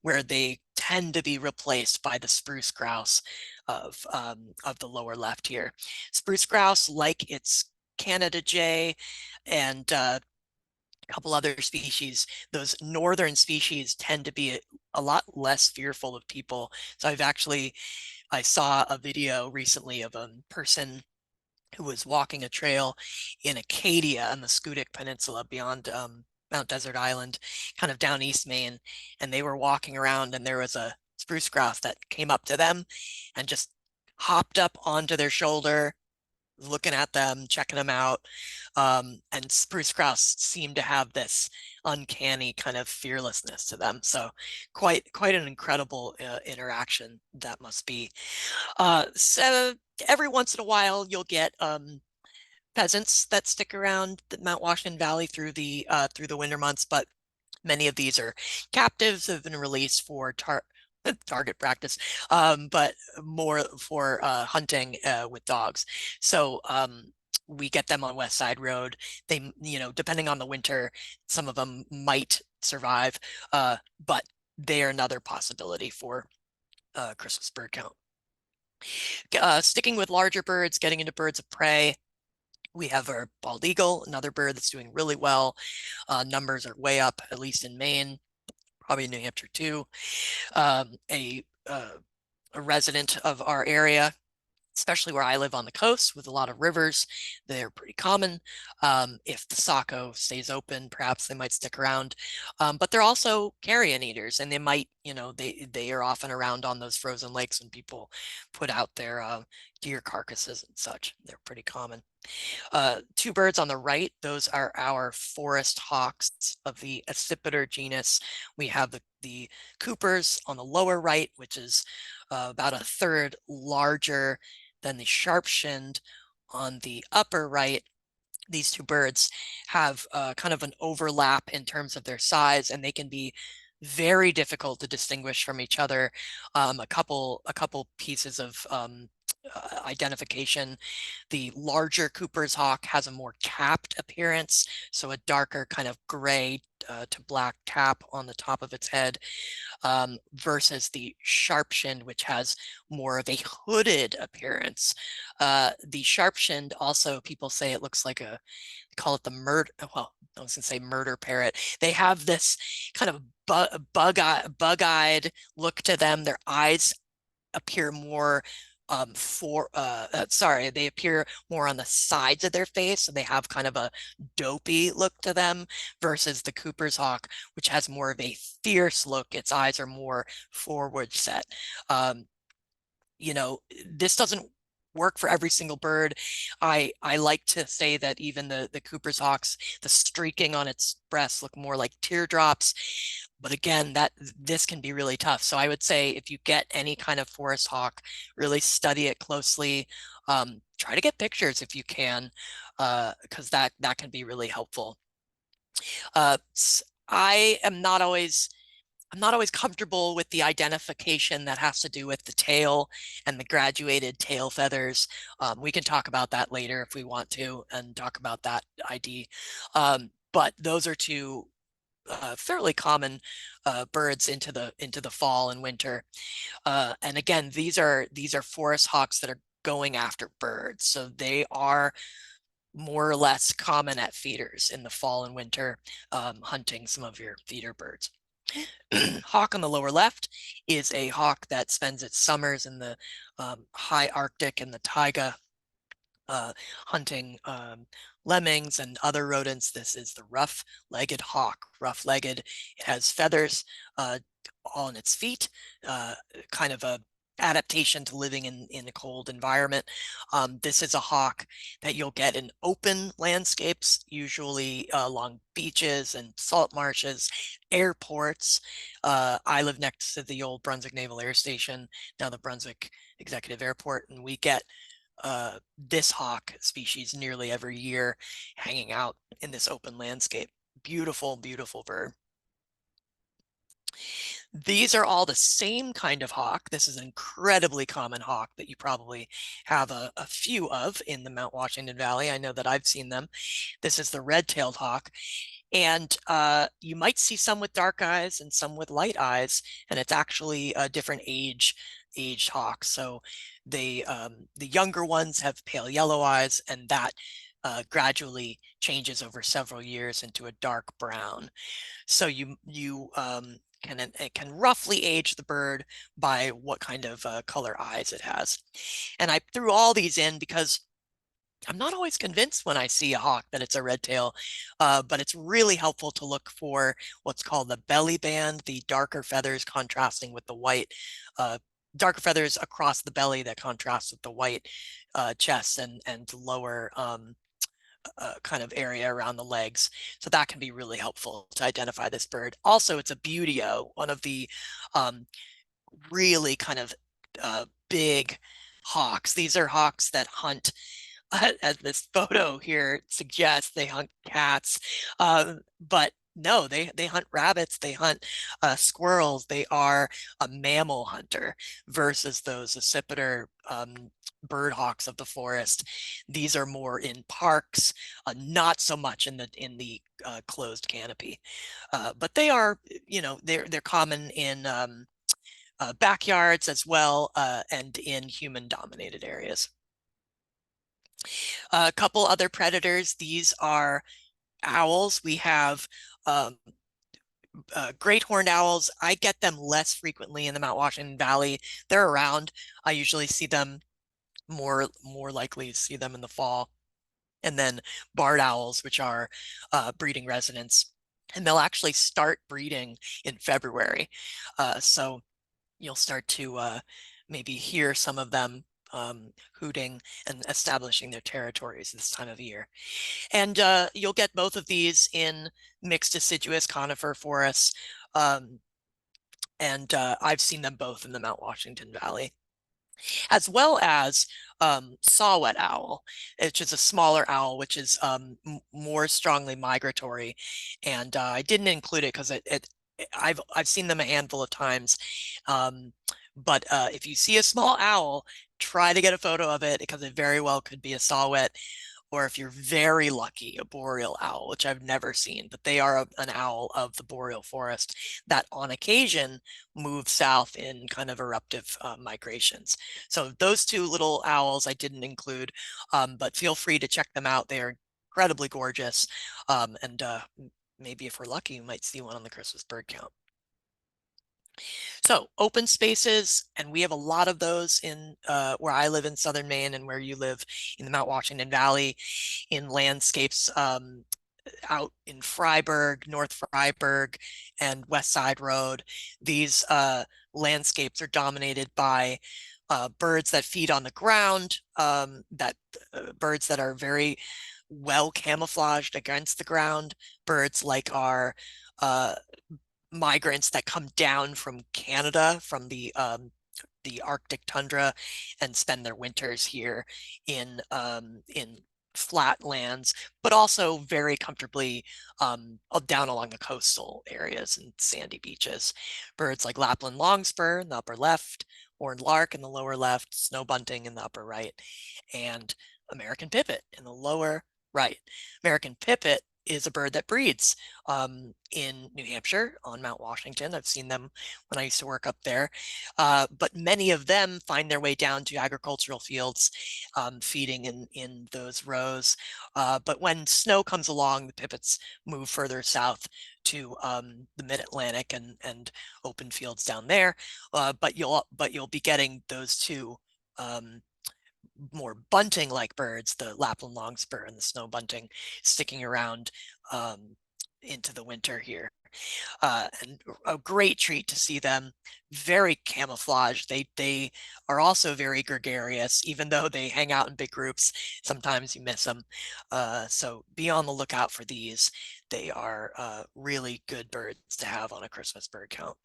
where they tend to be replaced by the spruce grouse of the lower left here. Spruce grouse, like its Canada jay and a couple other species, those northern species tend to be a lot less fearful of people. So I saw a video recently of a person who was walking a trail in Acadia on the Scoodic Peninsula beyond Mount Desert Island, kind of down East Maine. And they were walking around, and there was a spruce grouse that came up to them and just hopped up onto their shoulder, looking at them, checking them out. And spruce grouse seem to have this uncanny kind of fearlessness to them. So quite an incredible interaction that must be. So every once in a while, you'll get pheasants that stick around the Mount Washington Valley through the winter months, but many of these are captives, have been released for target practice, but more for hunting with dogs. So we get them on West Side Road. They, depending on the winter, some of them might survive, but they are another possibility for Christmas bird count. Sticking with larger birds, getting into birds of prey, we have our bald eagle, another bird that's doing really well. Numbers are way up, at least in Maine, probably New Hampshire too. A resident of our area, especially where I live on the coast with a lot of rivers, they're pretty common. If the Saco stays open, perhaps they might stick around. But they're also carrion eaters, and they might, they are often around on those frozen lakes when people put out their deer carcasses and such. They're pretty common. Two birds on the right, those are our forest hawks of the Accipiter genus. We have the Coopers on the lower right, which is about a third larger than the sharp-shinned on the upper right. These two birds have kind of an overlap in terms of their size, and they can be very difficult to distinguish from each other. A couple pieces of identification. The larger Cooper's hawk has a more capped appearance, so a darker kind of gray to black cap on the top of its head, versus the sharp-shinned, which has more of a hooded appearance. The sharp-shinned also, people say it looks like they call it the murder, well, I was gonna say murder parrot. They have this kind of bug-eyed look to them. Their eyes appear more they appear more on the sides of their face, and they have kind of a dopey look to them, versus the Cooper's hawk, which has more of a fierce look. Its eyes are more forward set. This doesn't work for every single bird. I like to say that even the Cooper's hawks, the streaking on its breast look more like teardrops. But again, this can be really tough. So I would say if you get any kind of forest hawk, really study it closely. Try to get pictures if you can, because that can be really helpful. I'm not always comfortable with the identification that has to do with the tail and the graduated tail feathers. We can talk about that later if we want to, and talk about that ID. But those are two fairly common birds into the fall and winter. And again, these are forest hawks that are going after birds, so they are more or less common at feeders in the fall and winter, hunting some of your feeder birds. Hawk on the lower left is a hawk that spends its summers in the high Arctic and the taiga, hunting lemmings and other rodents. This is the rough-legged hawk. Rough-legged, it has feathers on its feet, kind of a adaptation to living in a cold environment. This is a hawk that you'll get in open landscapes, usually along beaches and salt marshes, airports. I live next to the old Brunswick Naval Air Station, now the Brunswick Executive Airport, and we get this hawk species nearly every year hanging out in this open landscape. Beautiful, beautiful bird. These are all the same kind of hawk. This is an incredibly common hawk that you probably have a few of in the Mount Washington Valley. I know that I've seen them. This is the red-tailed hawk. And you might see some with dark eyes and some with light eyes, and it's actually a different aged hawk. So the younger ones have pale yellow eyes, and that gradually changes over several years into a dark brown. So you can roughly age the bird by what kind of color eyes it has. And I threw all these in because I'm not always convinced when I see a hawk that it's a red tail, but it's really helpful to look for what's called the belly band, the darker feathers contrasting with the white, darker feathers across the belly that contrast with the white chest and lower kind of area around the legs. So that can be really helpful to identify this bird. Also, it's a buteo, one of the really kind of big hawks. These are hawks that hunt, as this photo here suggests, they hunt cats. But no, they hunt rabbits, they hunt squirrels. They are a mammal hunter versus those accipiter bird hawks of the forest. These are more in parks, not so much in the closed canopy. But they are, they're common in backyards as well, and in human-dominated areas. A couple other predators. These are owls. We have great horned owls. I get them less frequently in the Mount Washington Valley. They're around. I usually see them more likely to see them in the fall. And then barred owls, which are breeding residents, and they'll actually start breeding in February. So you'll start to maybe hear some of them hooting and establishing their territories this time of year. And you'll get both of these in mixed deciduous conifer forests. And I've seen them both in the Mount Washington Valley, as well as saw-whet owl, which is a smaller owl, which is more strongly migratory. And I didn't include it because I've seen them a handful of times. But if you see a small owl, try to get a photo of it because it very well could be a saw-whet, or if you're very lucky, a boreal owl, which I've never seen, but they are an owl of the boreal forest that on occasion move south in kind of eruptive migrations. So those two little owls I didn't include, but feel free to check them out. They are incredibly gorgeous. And maybe if we're lucky, we might see one on the Christmas bird count. So open spaces, and we have a lot of those in where I live in southern Maine and where you live in the Mount Washington Valley, in landscapes out in Freiburg, North Freiburg, and West Side Road. These landscapes are dominated by birds that feed on the ground, birds that are very well camouflaged against the ground, birds like our migrants that come down from Canada, from the Arctic tundra, and spend their winters here in flat lands, but also very comfortably down along the coastal areas and sandy beaches. Birds like Lapland longspur in the upper left, horned lark in the lower left, snow bunting in the upper right, and American pipit in the lower right. American pipit is a bird that breeds in New Hampshire on Mount Washington. I've seen them when I used to work up there, but many of them find their way down to agricultural fields, feeding in those rows. But when snow comes along, the pipits move further south to the mid-Atlantic and open fields down there. But you'll be getting those two more bunting-like birds, the Lapland longspur and the snow bunting, sticking around into the winter here. And a great treat to see them. Very camouflaged. They are also very gregarious, even though they hang out in big groups. Sometimes you miss them. So be on the lookout for these. They are really good birds to have on a Christmas bird count.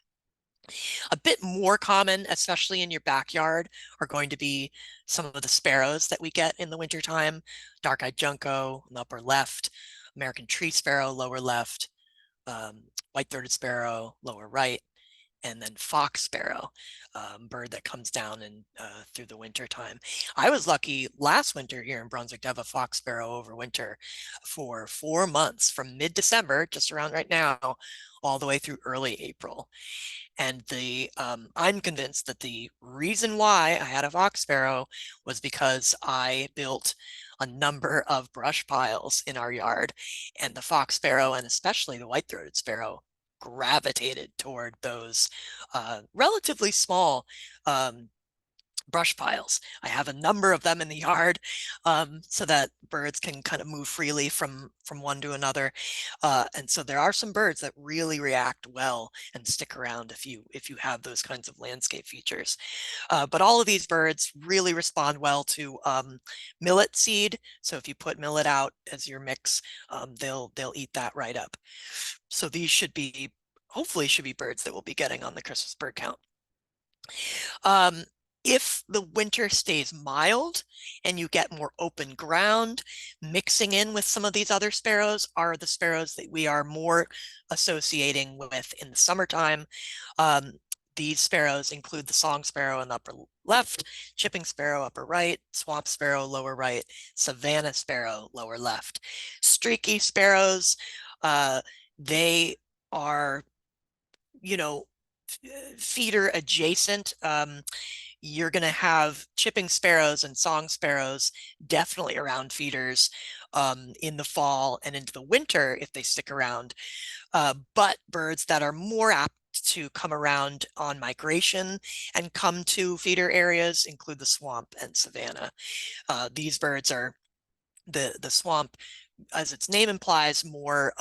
A bit more common, especially in your backyard, are going to be some of the sparrows that we get in the wintertime. Dark-eyed junco in the upper left, American tree sparrow, lower left, white-throated sparrow, lower right, and then fox sparrow, bird that comes down and through the winter time. I was lucky last winter here in Brunswick to have a fox sparrow over winter for 4 months, from mid-December, just around right now, all the way through early April. And I'm convinced that the reason why I had a fox sparrow was because I built a number of brush piles in our yard, and the fox sparrow, and especially the white-throated sparrow, gravitated toward those relatively small brush piles. I have a number of them in the yard, so that birds can kind of move freely from one to another. And so there are some birds that really react well and stick around if you have those kinds of landscape features. But all of these birds really respond well to millet seed. So if you put millet out as your mix, they'll eat that right up. So these hopefully should be birds that we'll be getting on the Christmas bird count. If the winter stays mild and you get more open ground, mixing in with some of these other sparrows are the sparrows that we are more associating with in the summertime. These sparrows include the song sparrow in the upper left, chipping sparrow upper right, swamp sparrow lower right, savanna sparrow lower left. Streaky sparrows, they are, feeder adjacent. You're going to have chipping sparrows and song sparrows definitely around feeders in the fall and into the winter if they stick around. But birds that are more apt to come around on migration and come to feeder areas include the swamp and savanna. These birds are the swamp, as its name implies, more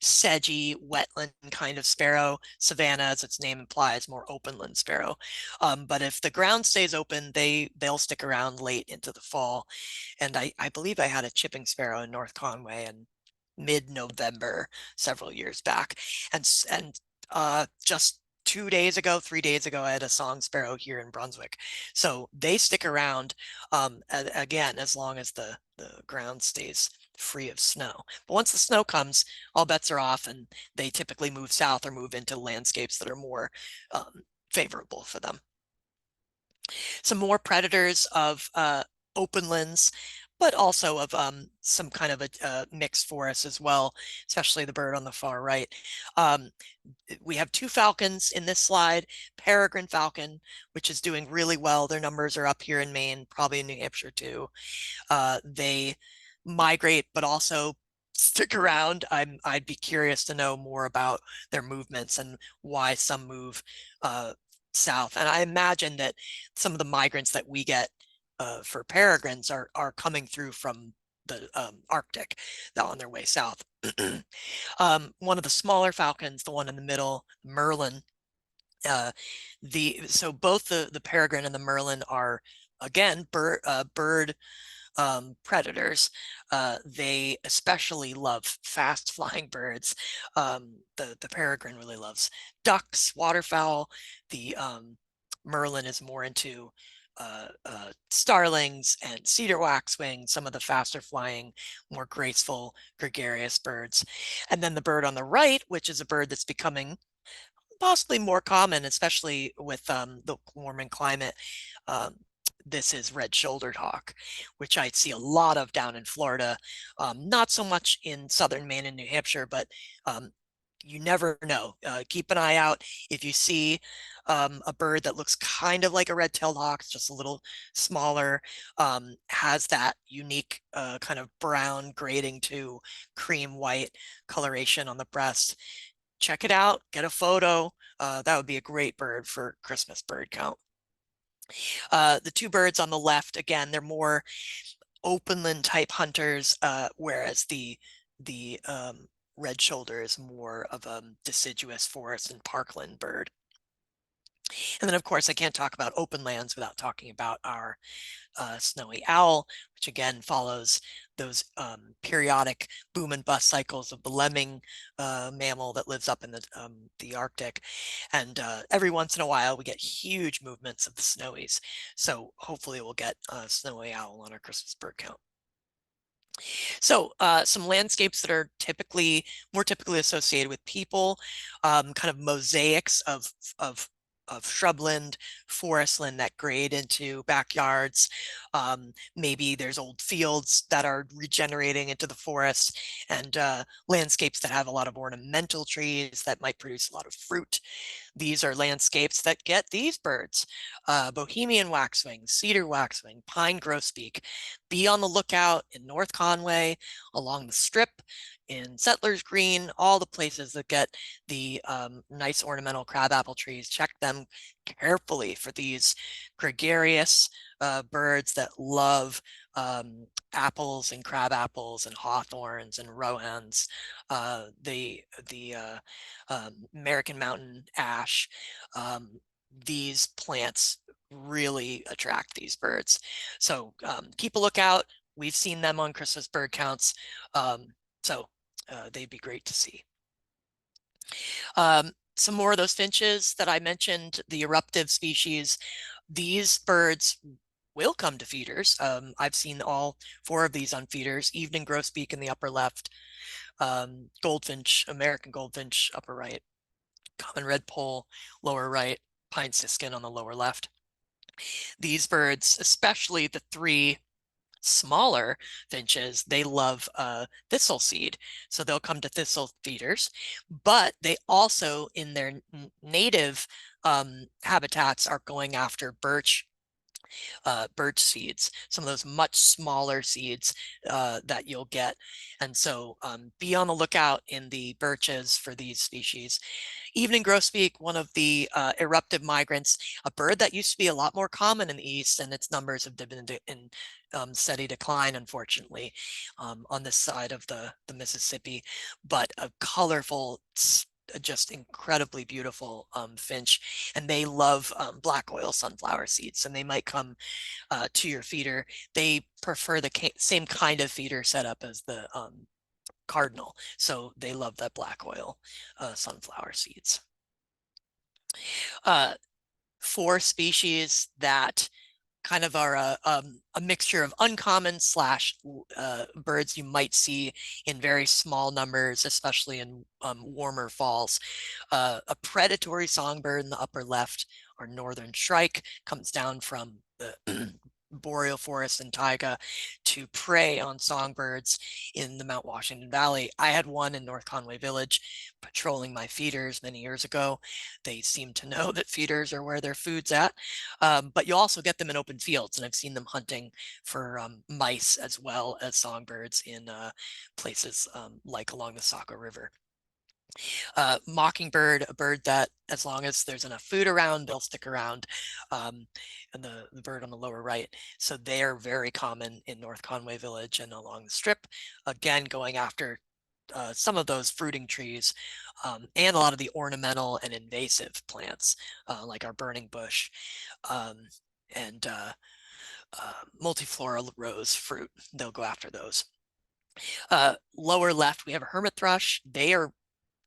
sedgy, wetland kind of sparrow. Savanna, as its name implies, more openland sparrow. But if the ground stays open, they'll stick around late into the fall. And I believe I had a chipping sparrow in North Conway in mid-November several years back. And just 3 days ago, I had a song sparrow here in Brunswick. So they stick around, again, as long as the ground stays free of snow. But once the snow comes, all bets are off, and they typically move south or move into landscapes that are more favorable for them. Some more predators of openlands, but also of some kind of a mixed forest as well, especially the bird on the far right. We have 2 falcons in this slide, peregrine falcon, which is doing really well. Their numbers are up here in Maine, probably in New Hampshire too. They migrate, but also stick around. I'd be curious to know more about their movements and why some move south. And I imagine that some of the migrants that we get for peregrines are coming through from the Arctic on their way south. One of the smaller falcons, the one in the middle, Merlin, so both the peregrine and the Merlin are, again, bird predators. They especially love fast flying birds. The peregrine really loves ducks, waterfowl. The Merlin is more into starlings and cedar waxwing, some of the faster flying, more graceful, gregarious birds. And then the bird on the right, which is a bird that's becoming possibly more common, especially with the warming climate. This is red-shouldered hawk, which I see a lot of down in Florida, not so much in southern Maine and New Hampshire, but you never know. Keep an eye out. If you see a bird that looks kind of like a red-tailed hawk, just a little smaller, has that unique kind of brown grading to cream white coloration on the breast, check it out, get a photo. That would be a great bird for Christmas bird count. The two birds on the left, again, they're more openland type hunters, whereas the red shoulder is more of a deciduous forest and parkland bird. And then, of course, I can't talk about open lands without talking about our snowy owl, which again follows those periodic boom and bust cycles of the lemming mammal that lives up in the Arctic. And every once in a while, we get huge movements of the snowies. So hopefully we'll get a snowy owl on our Christmas bird count. So some landscapes that are more typically associated with people, kind of mosaics of shrubland, forestland that grade into backyards. Maybe there's old fields that are regenerating into the forest, and landscapes that have a lot of ornamental trees that might produce a lot of fruit. These are landscapes that get these birds: Bohemian waxwing, cedar waxwing, pine grosbeak. Be on the lookout in North Conway, along the strip, in Settlers Green, all the places that get the nice ornamental crabapple trees. Check them carefully for these gregarious birds that love apples and crab apples and hawthorns and roans, the American mountain ash. These plants really attract these birds. So keep a lookout. We've seen them on Christmas bird counts. So they'd be great to see. Some more of those finches that I mentioned, the eruptive species, these birds will come to feeders. I've seen all 4 of these on feeders: evening grosbeak in the upper left, goldfinch, American goldfinch, upper right, common redpoll, lower right, pine siskin on the lower left. These birds, especially the 3 smaller finches, they love thistle seed. So they'll come to thistle feeders, but they also, in their native habitats, are going after birch seeds, some of those much smaller seeds that you'll get. And so be on the lookout in the birches for these species. Evening grosbeak, one of the eruptive migrants, a bird that used to be a lot more common in the East, and its numbers have been in steady decline, unfortunately, on this side of the Mississippi, but a colorful, just incredibly beautiful finch, and they love black oil sunflower seeds, and they might come to your feeder. They prefer the same kind of feeder setup as the cardinal, so they love that black oil sunflower seeds. 4 species that kind of are a mixture of uncommon slash birds you might see in very small numbers, especially in warmer falls. A predatory songbird in the upper left, our northern shrike, comes down from the boreal forest and taiga to prey on songbirds in the Mount Washington Valley. I had one in North Conway Village patrolling my feeders many years ago. They seem to know that feeders are where their food's at, but you also get them in open fields, and I've seen them hunting for mice as well as songbirds in places like along the Saco River. Mockingbird, a bird that, as long as there's enough food around, they'll stick around, and the bird on the lower right. So they're very common in North Conway Village and along the strip, again, going after some of those fruiting trees, and a lot of the ornamental and invasive plants, like our burning bush, and multifloral rose fruit. They'll go after those. Lower left, we have a hermit thrush. They are,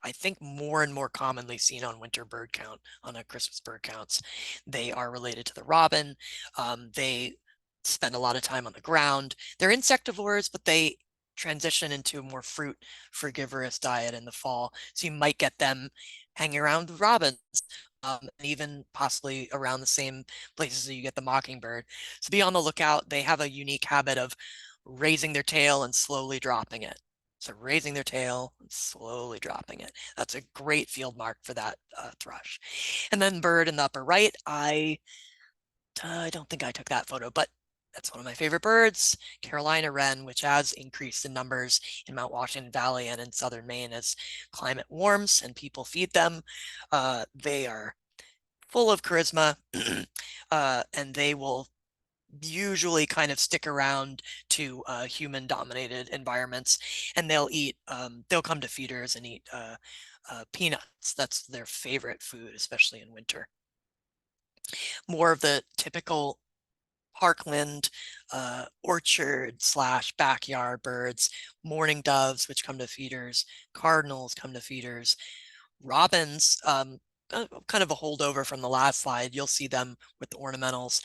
I think, more and more commonly seen on winter bird count, on a Christmas bird counts. They are related to the robin. They spend a lot of time on the ground. They're insectivores, but they transition into a more fruit frugivorous diet in the fall. So you might get them hanging around with robins, and even possibly around the same places that you get the mockingbird. So be on the lookout. They have a unique habit of raising their tail and slowly dropping it. So raising their tail and slowly dropping it. That's a great field mark for that thrush. And then bird in the upper right, I don't think I took that photo, but that's one of my favorite birds, Carolina wren, which has increased in numbers in Mount Washington Valley and in southern Maine as climate warms and people feed them. They are full of charisma, and they will usually kind of stick around to human dominated environments, and they'll come to feeders and eat peanuts. That's their favorite food, especially in winter. More of the typical parkland, orchard slash backyard birds, mourning doves, which come to feeders, cardinals come to feeders, robins, kind of a holdover from the last slide. You'll see them with the ornamentals,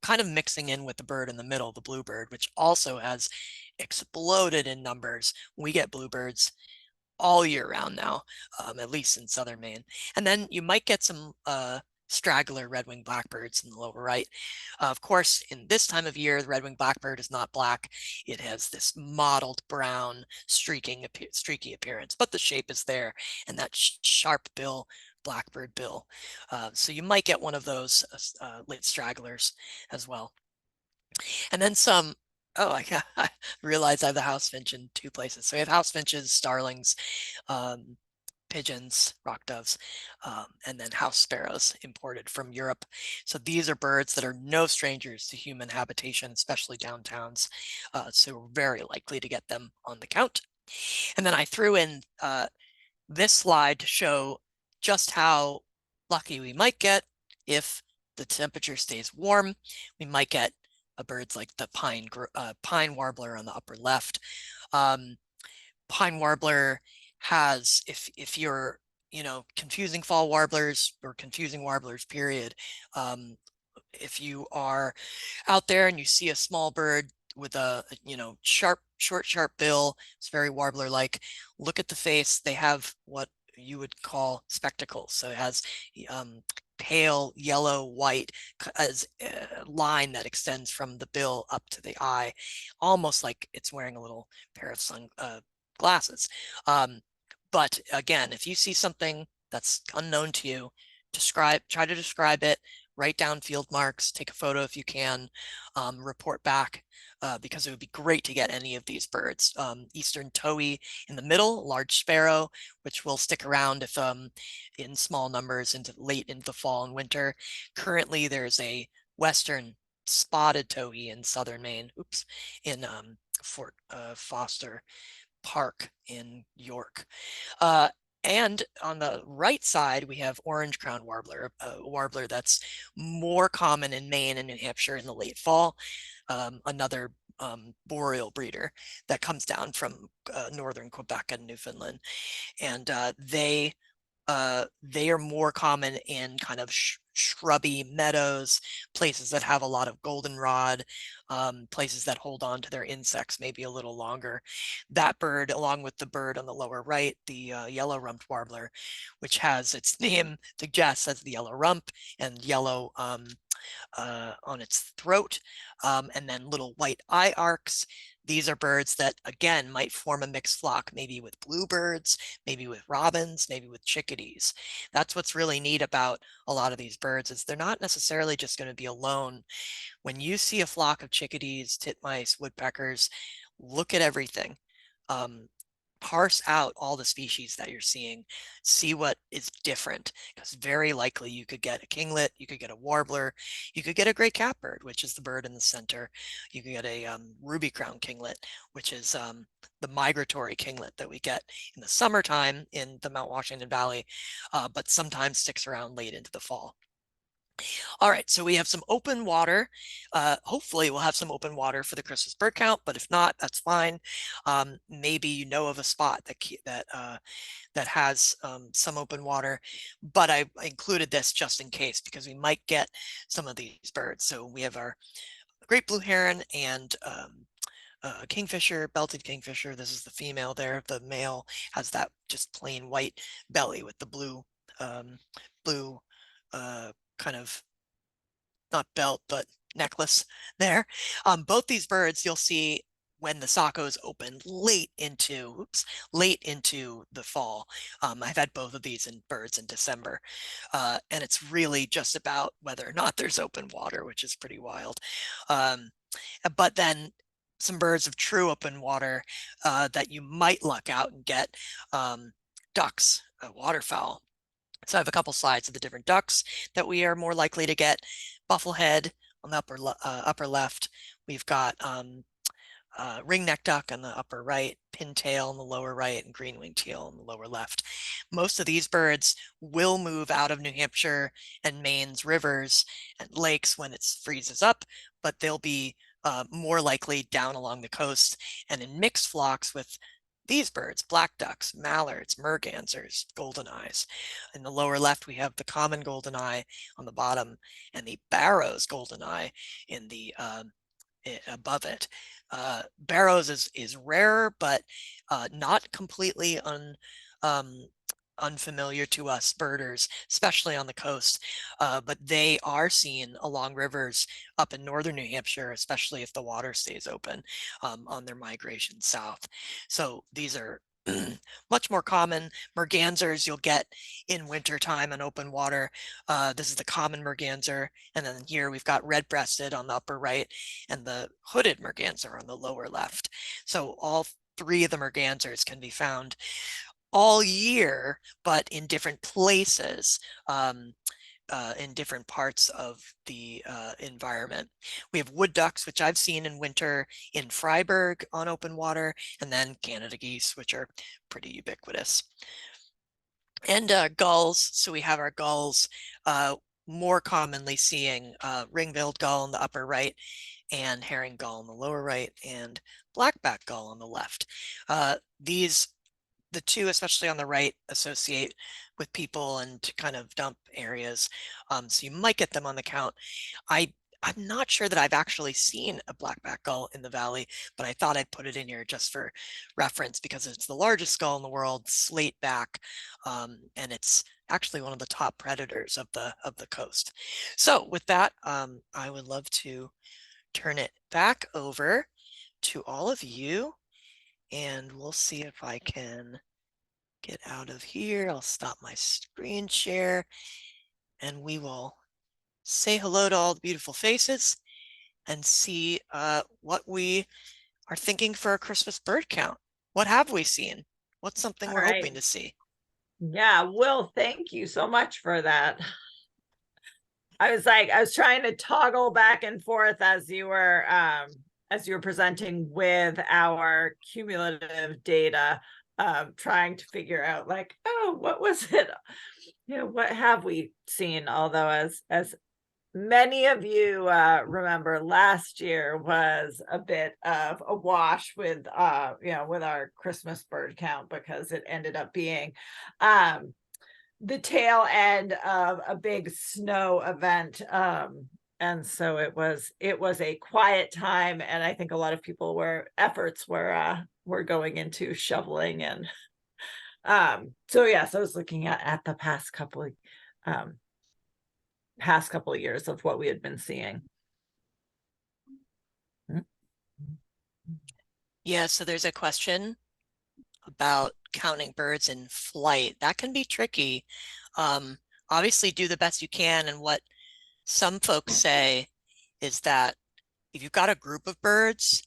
kind of mixing in with the bird in the middle, the bluebird, which also has exploded in numbers. We get bluebirds all year round now, at least in southern Maine. And then you might get some straggler red-winged blackbirds in the lower right. Of course, in this time of year, the red-winged blackbird is not black. It has this mottled brown streaky appearance, but the shape is there, and that sharp bill, blackbird bill. So you might get one of those late stragglers as well. And then some, oh, I realize I have the house finch in two places. So we have house finches, starlings, pigeons, rock doves, and then house sparrows imported from Europe. So these are birds that are no strangers to human habitation, especially downtowns. So we're very likely to get them on the count. And then I threw in this slide to show just how lucky we might get if the temperature stays warm. We might get birds like the pine warbler on the upper left. Pine warbler has, if you're, confusing fall warblers or confusing warblers, period. If you are out there and you see a small bird with a, short, sharp bill, it's very warbler-like. Look at the face. They have what you would call spectacles. So it has pale yellow white as a line that extends from the bill up to the eye, almost like it's wearing a little pair of glasses. But again, if you see something that's unknown to you, try to describe it, write down field marks, take a photo if you can, report back, because it would be great to get any of these birds. Eastern towhee in the middle, large sparrow, which will stick around if in small numbers late into the fall and winter. Currently, there's a western spotted towhee in southern Maine, in Fort Foster Park in York. And on the right side, we have orange crowned warbler, a warbler that's more common in Maine and New Hampshire in the late fall. Another boreal breeder that comes down from northern Quebec and Newfoundland. And they are more common in kind of shrubby meadows, places that have a lot of goldenrod, places that hold on to their insects maybe a little longer. That bird, along with the bird on the lower right, the yellow-rumped warbler, which has its name suggests as the yellow rump and yellow on its throat, and then little white eye arcs. These are birds that, again, might form a mixed flock, maybe with bluebirds, maybe with robins, maybe with chickadees. That's what's really neat about a lot of these birds is they're not necessarily just going to be alone. When you see a flock of chickadees, titmice, woodpeckers, look at everything. Parse out all the species that you're seeing, see what is different, because very likely you could get a kinglet, you could get a warbler, you could get a gray catbird, which is the bird in the center. You could get a ruby crown kinglet, which is the migratory kinglet that we get in the summertime in the Mount Washington Valley, but sometimes sticks around late into the fall. All right, so we have some open water. Hopefully we'll have some open water for the Christmas bird count, but if not, that's fine. Maybe you know of a spot that has some open water, but I included this just in case because we might get some of these birds. So we have our great blue heron and kingfisher, belted kingfisher. This is the female there. The male has that just plain white belly with the blue, blue kind of not belt, but necklace there. Both these birds you'll see when the sockos open late into the fall. I've had both of these in birds in December, and it's really just about whether or not there's open water, which is pretty wild. But then some birds of true open water that you might luck out and get, ducks, waterfowl. So I have a couple slides of the different ducks that we are more likely to get. Bufflehead on the upper left. We've got ringneck duck on the upper right, pintail on the lower right, and green-winged teal on the lower left. Most of these birds will move out of New Hampshire and Maine's rivers and lakes when it freezes up, but they'll be more likely down along the coast and in mixed flocks with these birds: black ducks, mallards, mergansers, goldeneyes. In the lower left, we have the common goldeneye on the bottom and the Barrow's goldeneye in the above it. Barrows is rarer, but not completely unfamiliar to us birders, especially on the coast. But they are seen along rivers up in northern New Hampshire, especially if the water stays open on their migration south. So these are much more common. Mergansers you'll get in wintertime in open water. This is the common merganser. And then here we've got red-breasted on the upper right and the hooded merganser on the lower left. So all three of the mergansers can be found all year, but in different places. In different parts of the environment. We have wood ducks, which I've seen in winter in Freiburg on open water, and then Canada geese, which are pretty ubiquitous. And gulls, so we have our gulls, more commonly seeing ring-billed gull in the upper right, and herring gull in the lower right, and blackback gull on the left. The two, especially on the right, associate with people and kind of dump areas. So you might get them on the count. I'm not sure that I've actually seen a blackback gull in the valley, but I thought I'd put it in here just for reference because it's the largest gull in the world, slate back, and it's actually one of the top predators of the coast. So with that, I would love to turn it back over to all of you, and we'll see if I can get out of here. I'll stop my screen share and we will say hello to all the beautiful faces and see what we are thinking for a Christmas bird count. What have we seen? What's something All we're right. hoping to see? Yeah, Will, thank you so much for that. I was trying to toggle back and forth as you were presenting with our cumulative data, trying to figure out like, oh, what was it? What have we seen? Although as many of you remember, last year was a bit of a wash with with our Christmas bird count, because it ended up being the tail end of a big snow event, and so it was a quiet time, and I think a lot of people were going into shoveling, and so yes, I was looking at the past couple of years of what we had been seeing. Yeah, so there's a question about counting birds in flight. That can be tricky. Obviously, do the best you can. And what some folks say is that if you've got a group of birds,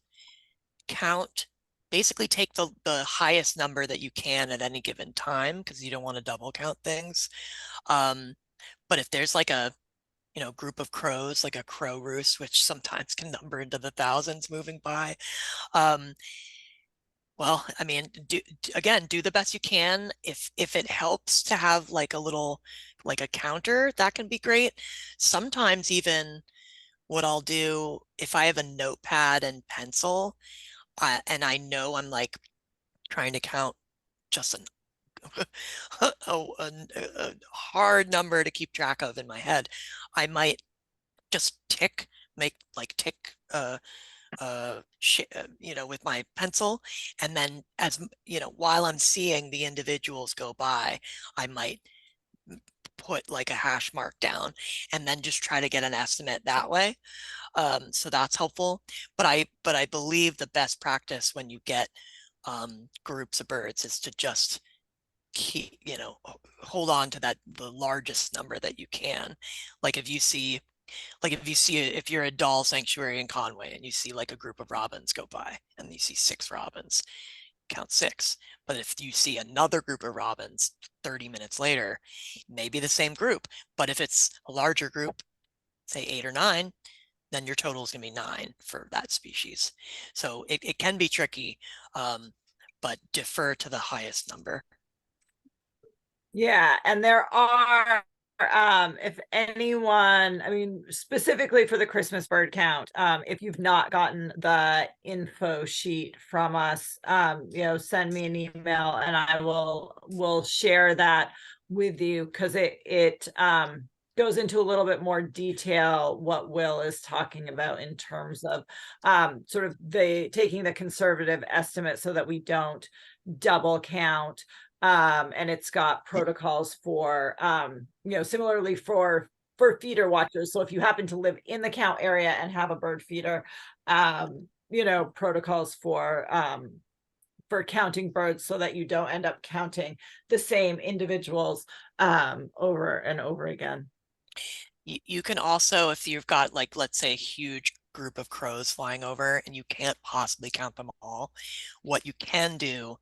basically take the highest number that you can at any given time, because you don't want to double count things. But if there's like a group of crows, like a crow roost, which sometimes can number into the thousands moving by, well, I mean, do the best you can. If it helps to have like a counter, that can be great. Sometimes even what I'll do, if I have a notepad and pencil, and I know I'm like trying to count just a hard number to keep track of in my head, I might just tick with my pencil, and then while I'm seeing the individuals go by, I might put like a hash mark down and then just try to get an estimate that way. So that's helpful. But I believe the best practice when you get groups of birds is to just hold on to the largest number that you can. Like if you're a Doll sanctuary in Conway and you see like a group of robins go by and you see 6 robins, count 6. But if you see another group of robins 30 minutes later, maybe the same group, but if it's a larger group, say 8 or 9, then your total is going to be 9 for that species. So it can be tricky, but defer to the highest number. Yeah, and there are, if anyone, I mean, specifically for the Christmas bird count, if you've not gotten the info sheet from us, send me an email and I will share that with you, because it goes into a little bit more detail what Will is talking about in terms of sort of taking the conservative estimate so that we don't double count. And it's got protocols for similarly for feeder watchers. So if you happen to live in the count area and have a bird feeder, protocols for counting birds so that you don't end up counting the same individuals over and over again. You can also, if you've got, like, let's say a huge group of crows flying over and you can't possibly count them all, what you can do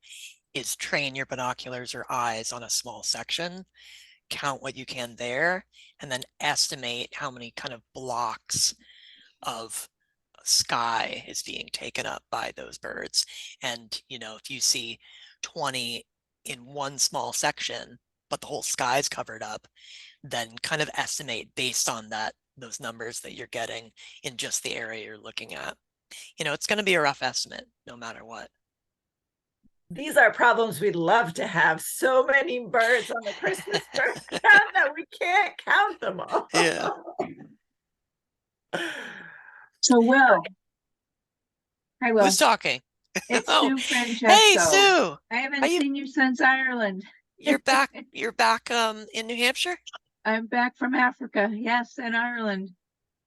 is train your binoculars or eyes on a small section, count what you can there, and then estimate how many kind of blocks of sky is being taken up by those birds. And, if you see 20 in one small section, but the whole sky is covered up, then kind of estimate based on those numbers that you're getting in just the area you're looking at. It's going to be a rough estimate no matter what. These are problems we'd love to have. So many birds on the Christmas bird count that we can't count them all. Yeah. So Will. Hi, Will. Who's talking? It's Oh, Sue Francesco. hey, Sue. I haven't seen you since Ireland. You're back in New Hampshire? I'm back from Africa. Yes, and Ireland.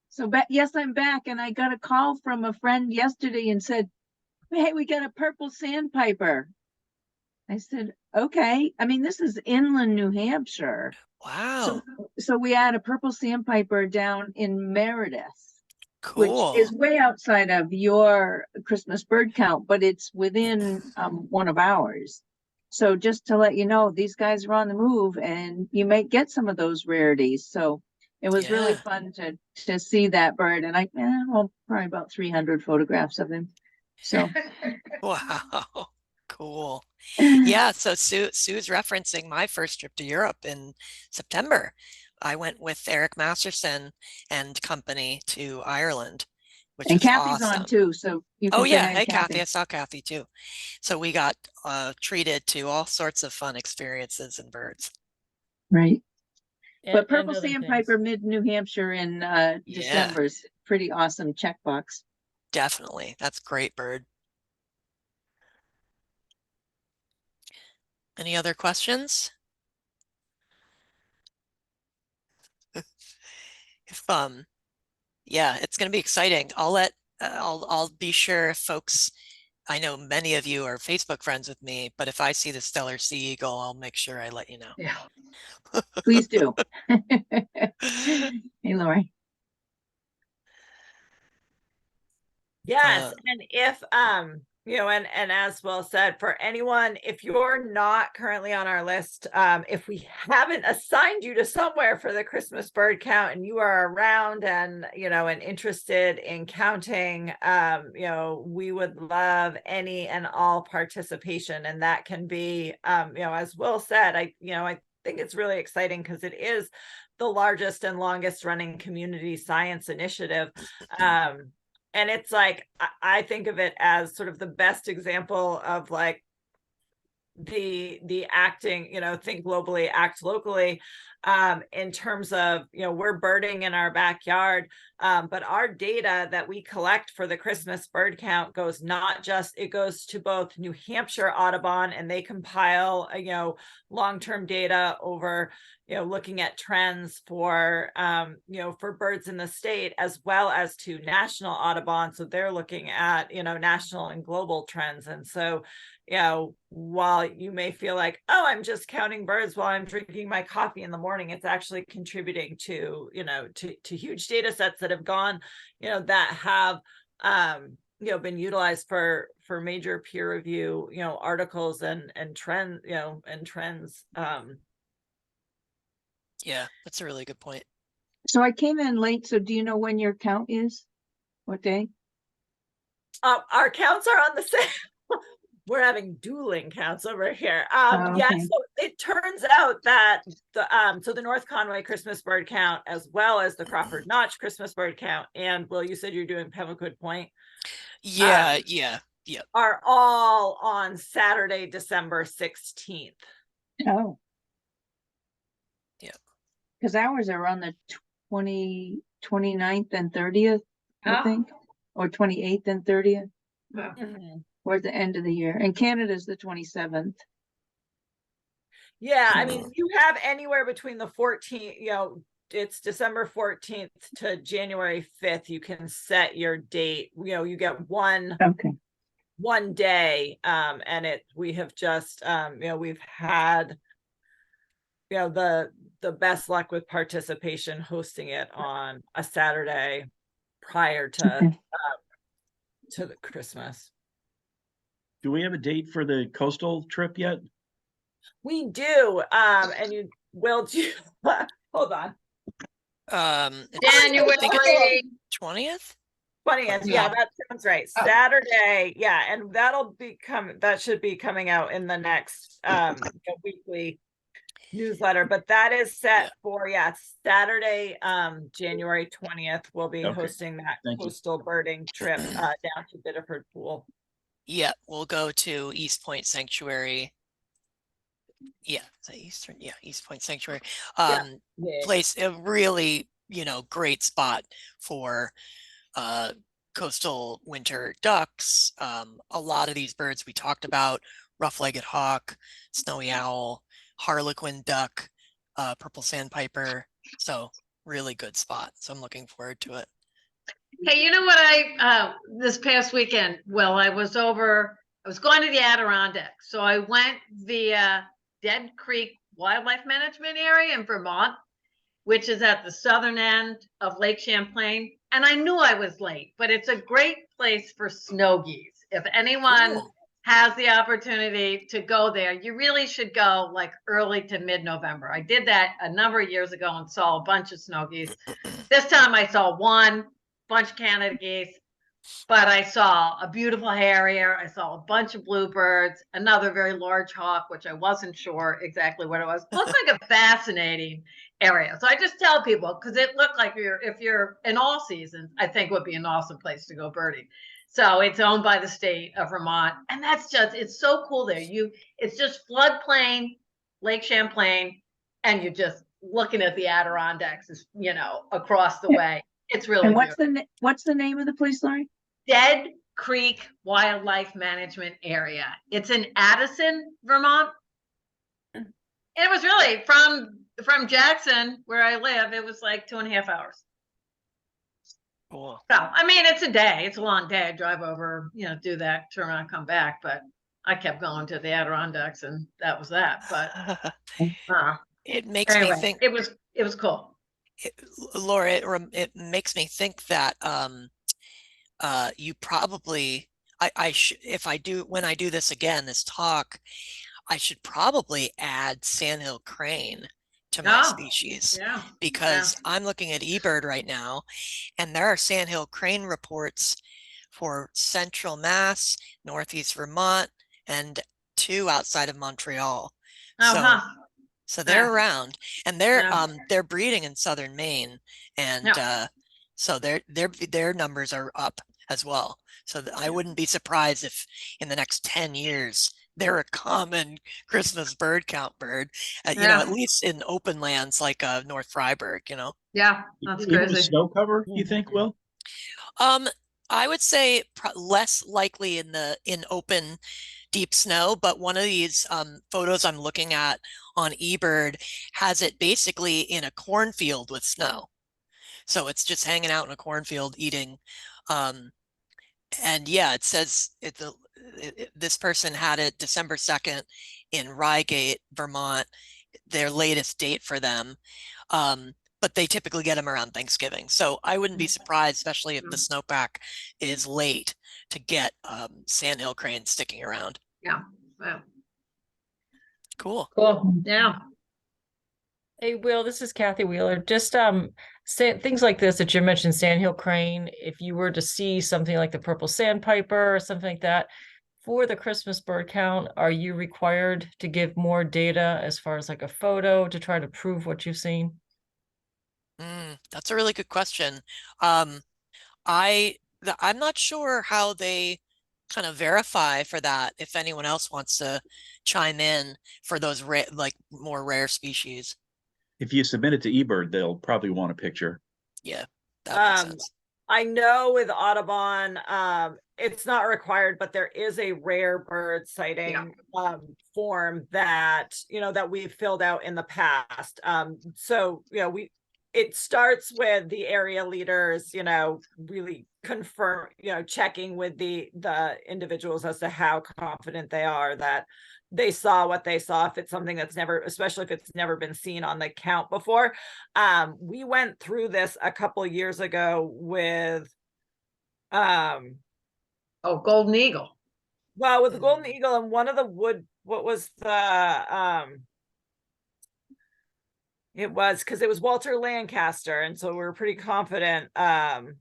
So yes, I'm back, and I got a call from a friend yesterday and said, "Hey, we got a purple sandpiper." I said, "Okay." I mean, this is inland New Hampshire. Wow. So we had a purple sandpiper down in Meredith. Cool. Which is way outside of your Christmas bird count, but it's within one of ours. So just to let you know, these guys are on the move, and you might get some of those rarities. So it was really fun to see that bird, and probably about 300 photographs of him. So wow, cool. Yeah, so Sue's referencing my first trip to Europe in September. I went with Eric Masterson and company to Ireland, which was Kathy's awesome. on too, so you can Oh say yeah, hi, hey Kathy, I saw Kathy too. So we got treated to all sorts of fun experiences and birds. Right. And, but purple sandpiper mid New Hampshire in December is pretty awesome checkbox. Definitely, that's great bird. Any other questions? If yeah, it's going to be exciting. I'll be sure if folks, I know many of you are Facebook friends with me, but if I see the stellar sea eagle, I'll make sure I let you know. Yeah. Please do. Hey, Lori. Yes, and if and as Will said, for anyone, if you're not currently on our list, if we haven't assigned you to somewhere for the Christmas bird count and you are around and and interested in counting, we would love any and all participation. And that can be as Will said, I think it's really exciting because it is the largest and longest running community science initiative. And it's like, I think of it as sort of the best example of like the acting, think globally, act locally, in terms of, we're birding in our backyard, but our data that we collect for the Christmas bird count goes to both New Hampshire Audubon, and they compile, long-term data over, looking at trends for, for birds in the state, as well as to National Audubon. So they're looking at, national and global trends. And so, while you may feel like, oh, I'm just counting birds while I'm drinking my coffee in the morning, it's actually contributing to, to huge data sets that have gone, that have, been utilized for major peer review, articles and trend, and trends. Yeah, that's a really good point. So I came in late, so do you know when your count is? What day? Our counts are on the same. We're having dueling counts over here. Oh, Yeah, okay. so it turns out that the North Conway Christmas bird count, as well as the Crawford Notch Christmas bird count, and Will, you said you're doing Pemaquid Point, Yeah, Um, yeah. are all on Saturday, December 16th. Oh. Yeah. Because ours are on the 29th and 30th, I Oh. think, or 28th and 30th, Mhm. or the end of the year. And Canada's the 27th. Yeah, I mean, you have anywhere between the 14th, it's December 14th to January 5th. You can set your date. You get one Okay. day, and we have just, we've had, the best luck with participation hosting it on a Saturday prior to Okay. to the Christmas. Do we have a date for the coastal trip yet? We do, and you will do. Hold on. I think it's January. 20th. 20th, Yeah. yeah, that sounds right. Oh. Saturday, yeah, and that should be coming out in the next weekly newsletter, but that is set for Saturday, January 20th. We'll be Okay. hosting that Thank you. coastal birding trip down to Biddeford Pool. Yeah, we'll go to East Point Sanctuary. Yeah, is that Eastern? Yeah, East Point Sanctuary. Yeah. Place a really, great spot for coastal winter ducks. A lot of these birds we talked about: rough-legged hawk, snowy owl, harlequin duck, purple sandpiper. So really good spot. So I'm looking forward to it. Hey, you know what this past weekend, Will, I was going to the Adirondack. So I went via Dead Creek Wildlife Management Area in Vermont, which is at the southern end of Lake Champlain. And I knew I was late, but it's a great place for snow geese. If anyone Cool. has the opportunity to go there, you really should go like early to mid-November. I did that a number of years ago and saw a bunch of snow geese. This time I saw one bunch of Canada geese, but I saw a beautiful harrier. I saw a bunch of bluebirds, another very large hawk, which I wasn't sure exactly what it was. It looked like a fascinating area. So I just tell people, because it looked like if you're in all seasons, I think would be an awesome place to go birding. So it's owned by the state of Vermont, and it's so cool there. It's just floodplain, Lake Champlain, and you're just looking at the Adirondacks, across the way. It's really And beautiful. what's the name of the place, Laurie? Dead Creek Wildlife Management Area. It's in Addison, Vermont. And it was really from Jackson, where I live, it was like 2.5 hours. Cool. So, I mean, it's a day. It's a long day. I drive over, do that, turn around, come back. But I kept going to the Adirondacks, and that was that. But It makes me anyway, think. it was cool. Laura, it makes me think that you probably, when I do this again, this talk, I should probably add sandhill crane to my species, Yeah. because I'm looking at eBird right now, and there are sandhill crane reports for central Mass, northeast Vermont, and 2 outside of Montreal. So they're around, and they're breeding in southern Maine, and so their numbers are up as well. So I wouldn't be surprised if in the next 10 years they're a common Christmas bird count bird, at least in open lands like North Freiburg. Yeah, that's Even crazy. with snow cover, you think, Will? I would say less likely in open deep snow, but one of these photos I'm looking at on eBird has it basically in a cornfield with snow. So it's just hanging out in a cornfield eating. And yeah, it says this person had it December 2nd in Reigate, Vermont, their latest date for them. but they typically get them around Thanksgiving. So I wouldn't be surprised, especially if the snowpack is late, to get sandhill cranes sticking around. Yeah. Well, Cool. cool. Yeah. Hey, Will, this is Kathy Wheeler. Just things like this that you mentioned, sandhill crane. If you were to see something like the purple sandpiper or something like that for the Christmas bird count, are you required to give more data as far as like a photo to try to prove what you've seen? That's a really good question. I'm not sure how they kind of verify for that. If anyone else wants to chime in for those like more rare species. If you submit it to eBird, they'll probably want a picture. Yeah, that makes sense. I know with Audubon, it's not required, but there is a rare bird sighting form that, that we've filled out in the past. So, it starts with the area leaders, really confirm, checking with the individuals as to how confident they are that they saw what they saw. If it's something that's never, especially if it's never been seen on the count before. We went through this a couple of years ago with Golden Eagle. well, with the Golden Eagle and one of the what was the it was because it was Walter Lancaster, and so we were pretty confident. I'm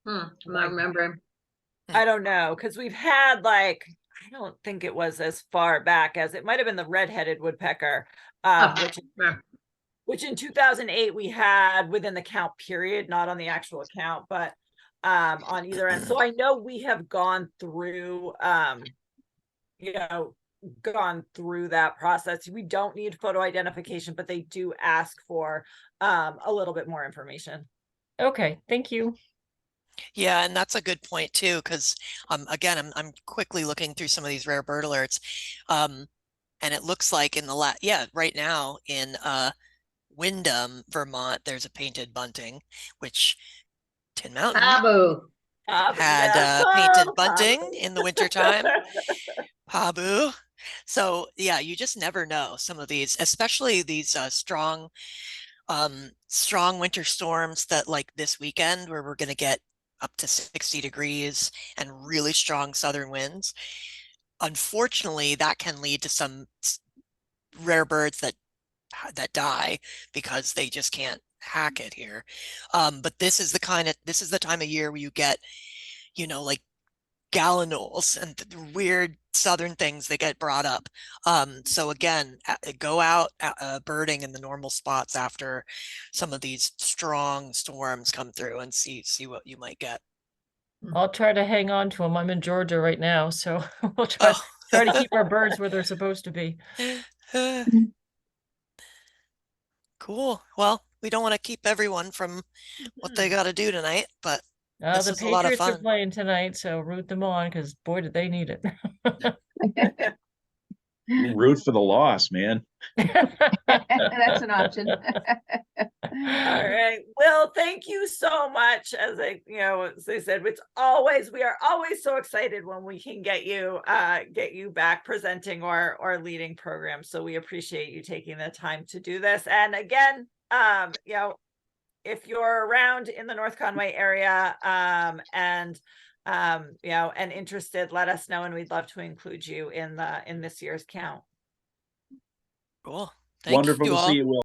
not remembering. I don't know, because we've had I don't think it was as far back as it might have been the red-headed woodpecker, which in 2008 we had within the count period, not on the actual account, but on either end. So I know we have gone through, gone through that process. We don't need photo identification, but they do ask for a little bit more information. Okay, thank you. Yeah, and that's a good point too, because again, I'm quickly looking through some of these rare bird alerts, and it looks like in the right now in Windham, Vermont, there's a painted bunting, which Tin Mountain had painted bunting in the wintertime. Pabu. So yeah, you just never know some of these, especially these strong winter storms that like this weekend where we're going to get up to 60 degrees and really strong southern winds. Unfortunately, that can lead to some rare birds that die because they just can't hack it here. But this is the time of year where you get, like gallinoles and the weird southern things that get brought up. So again, go out birding in the normal spots after some of these strong storms come through and see what you might get. I'll try to hang on to them. I'm in Georgia right now, so we'll try to keep our birds where they're supposed to be. Cool. Well, we don't want to keep everyone from what they got to do tonight, but this the was a lot of Patriots are fun. playing tonight, so root them on because boy, did they need it. Root for the loss, man. That's an option. All right. Well, thank you so much. As I said, we are always so excited when we can get you back presenting or leading programs. So we appreciate you taking the time to do this. And again, if you're around in the North Conway area, and interested, let us know, and we'd love to include you in this year's count. Cool. Wonderful to see you, Will.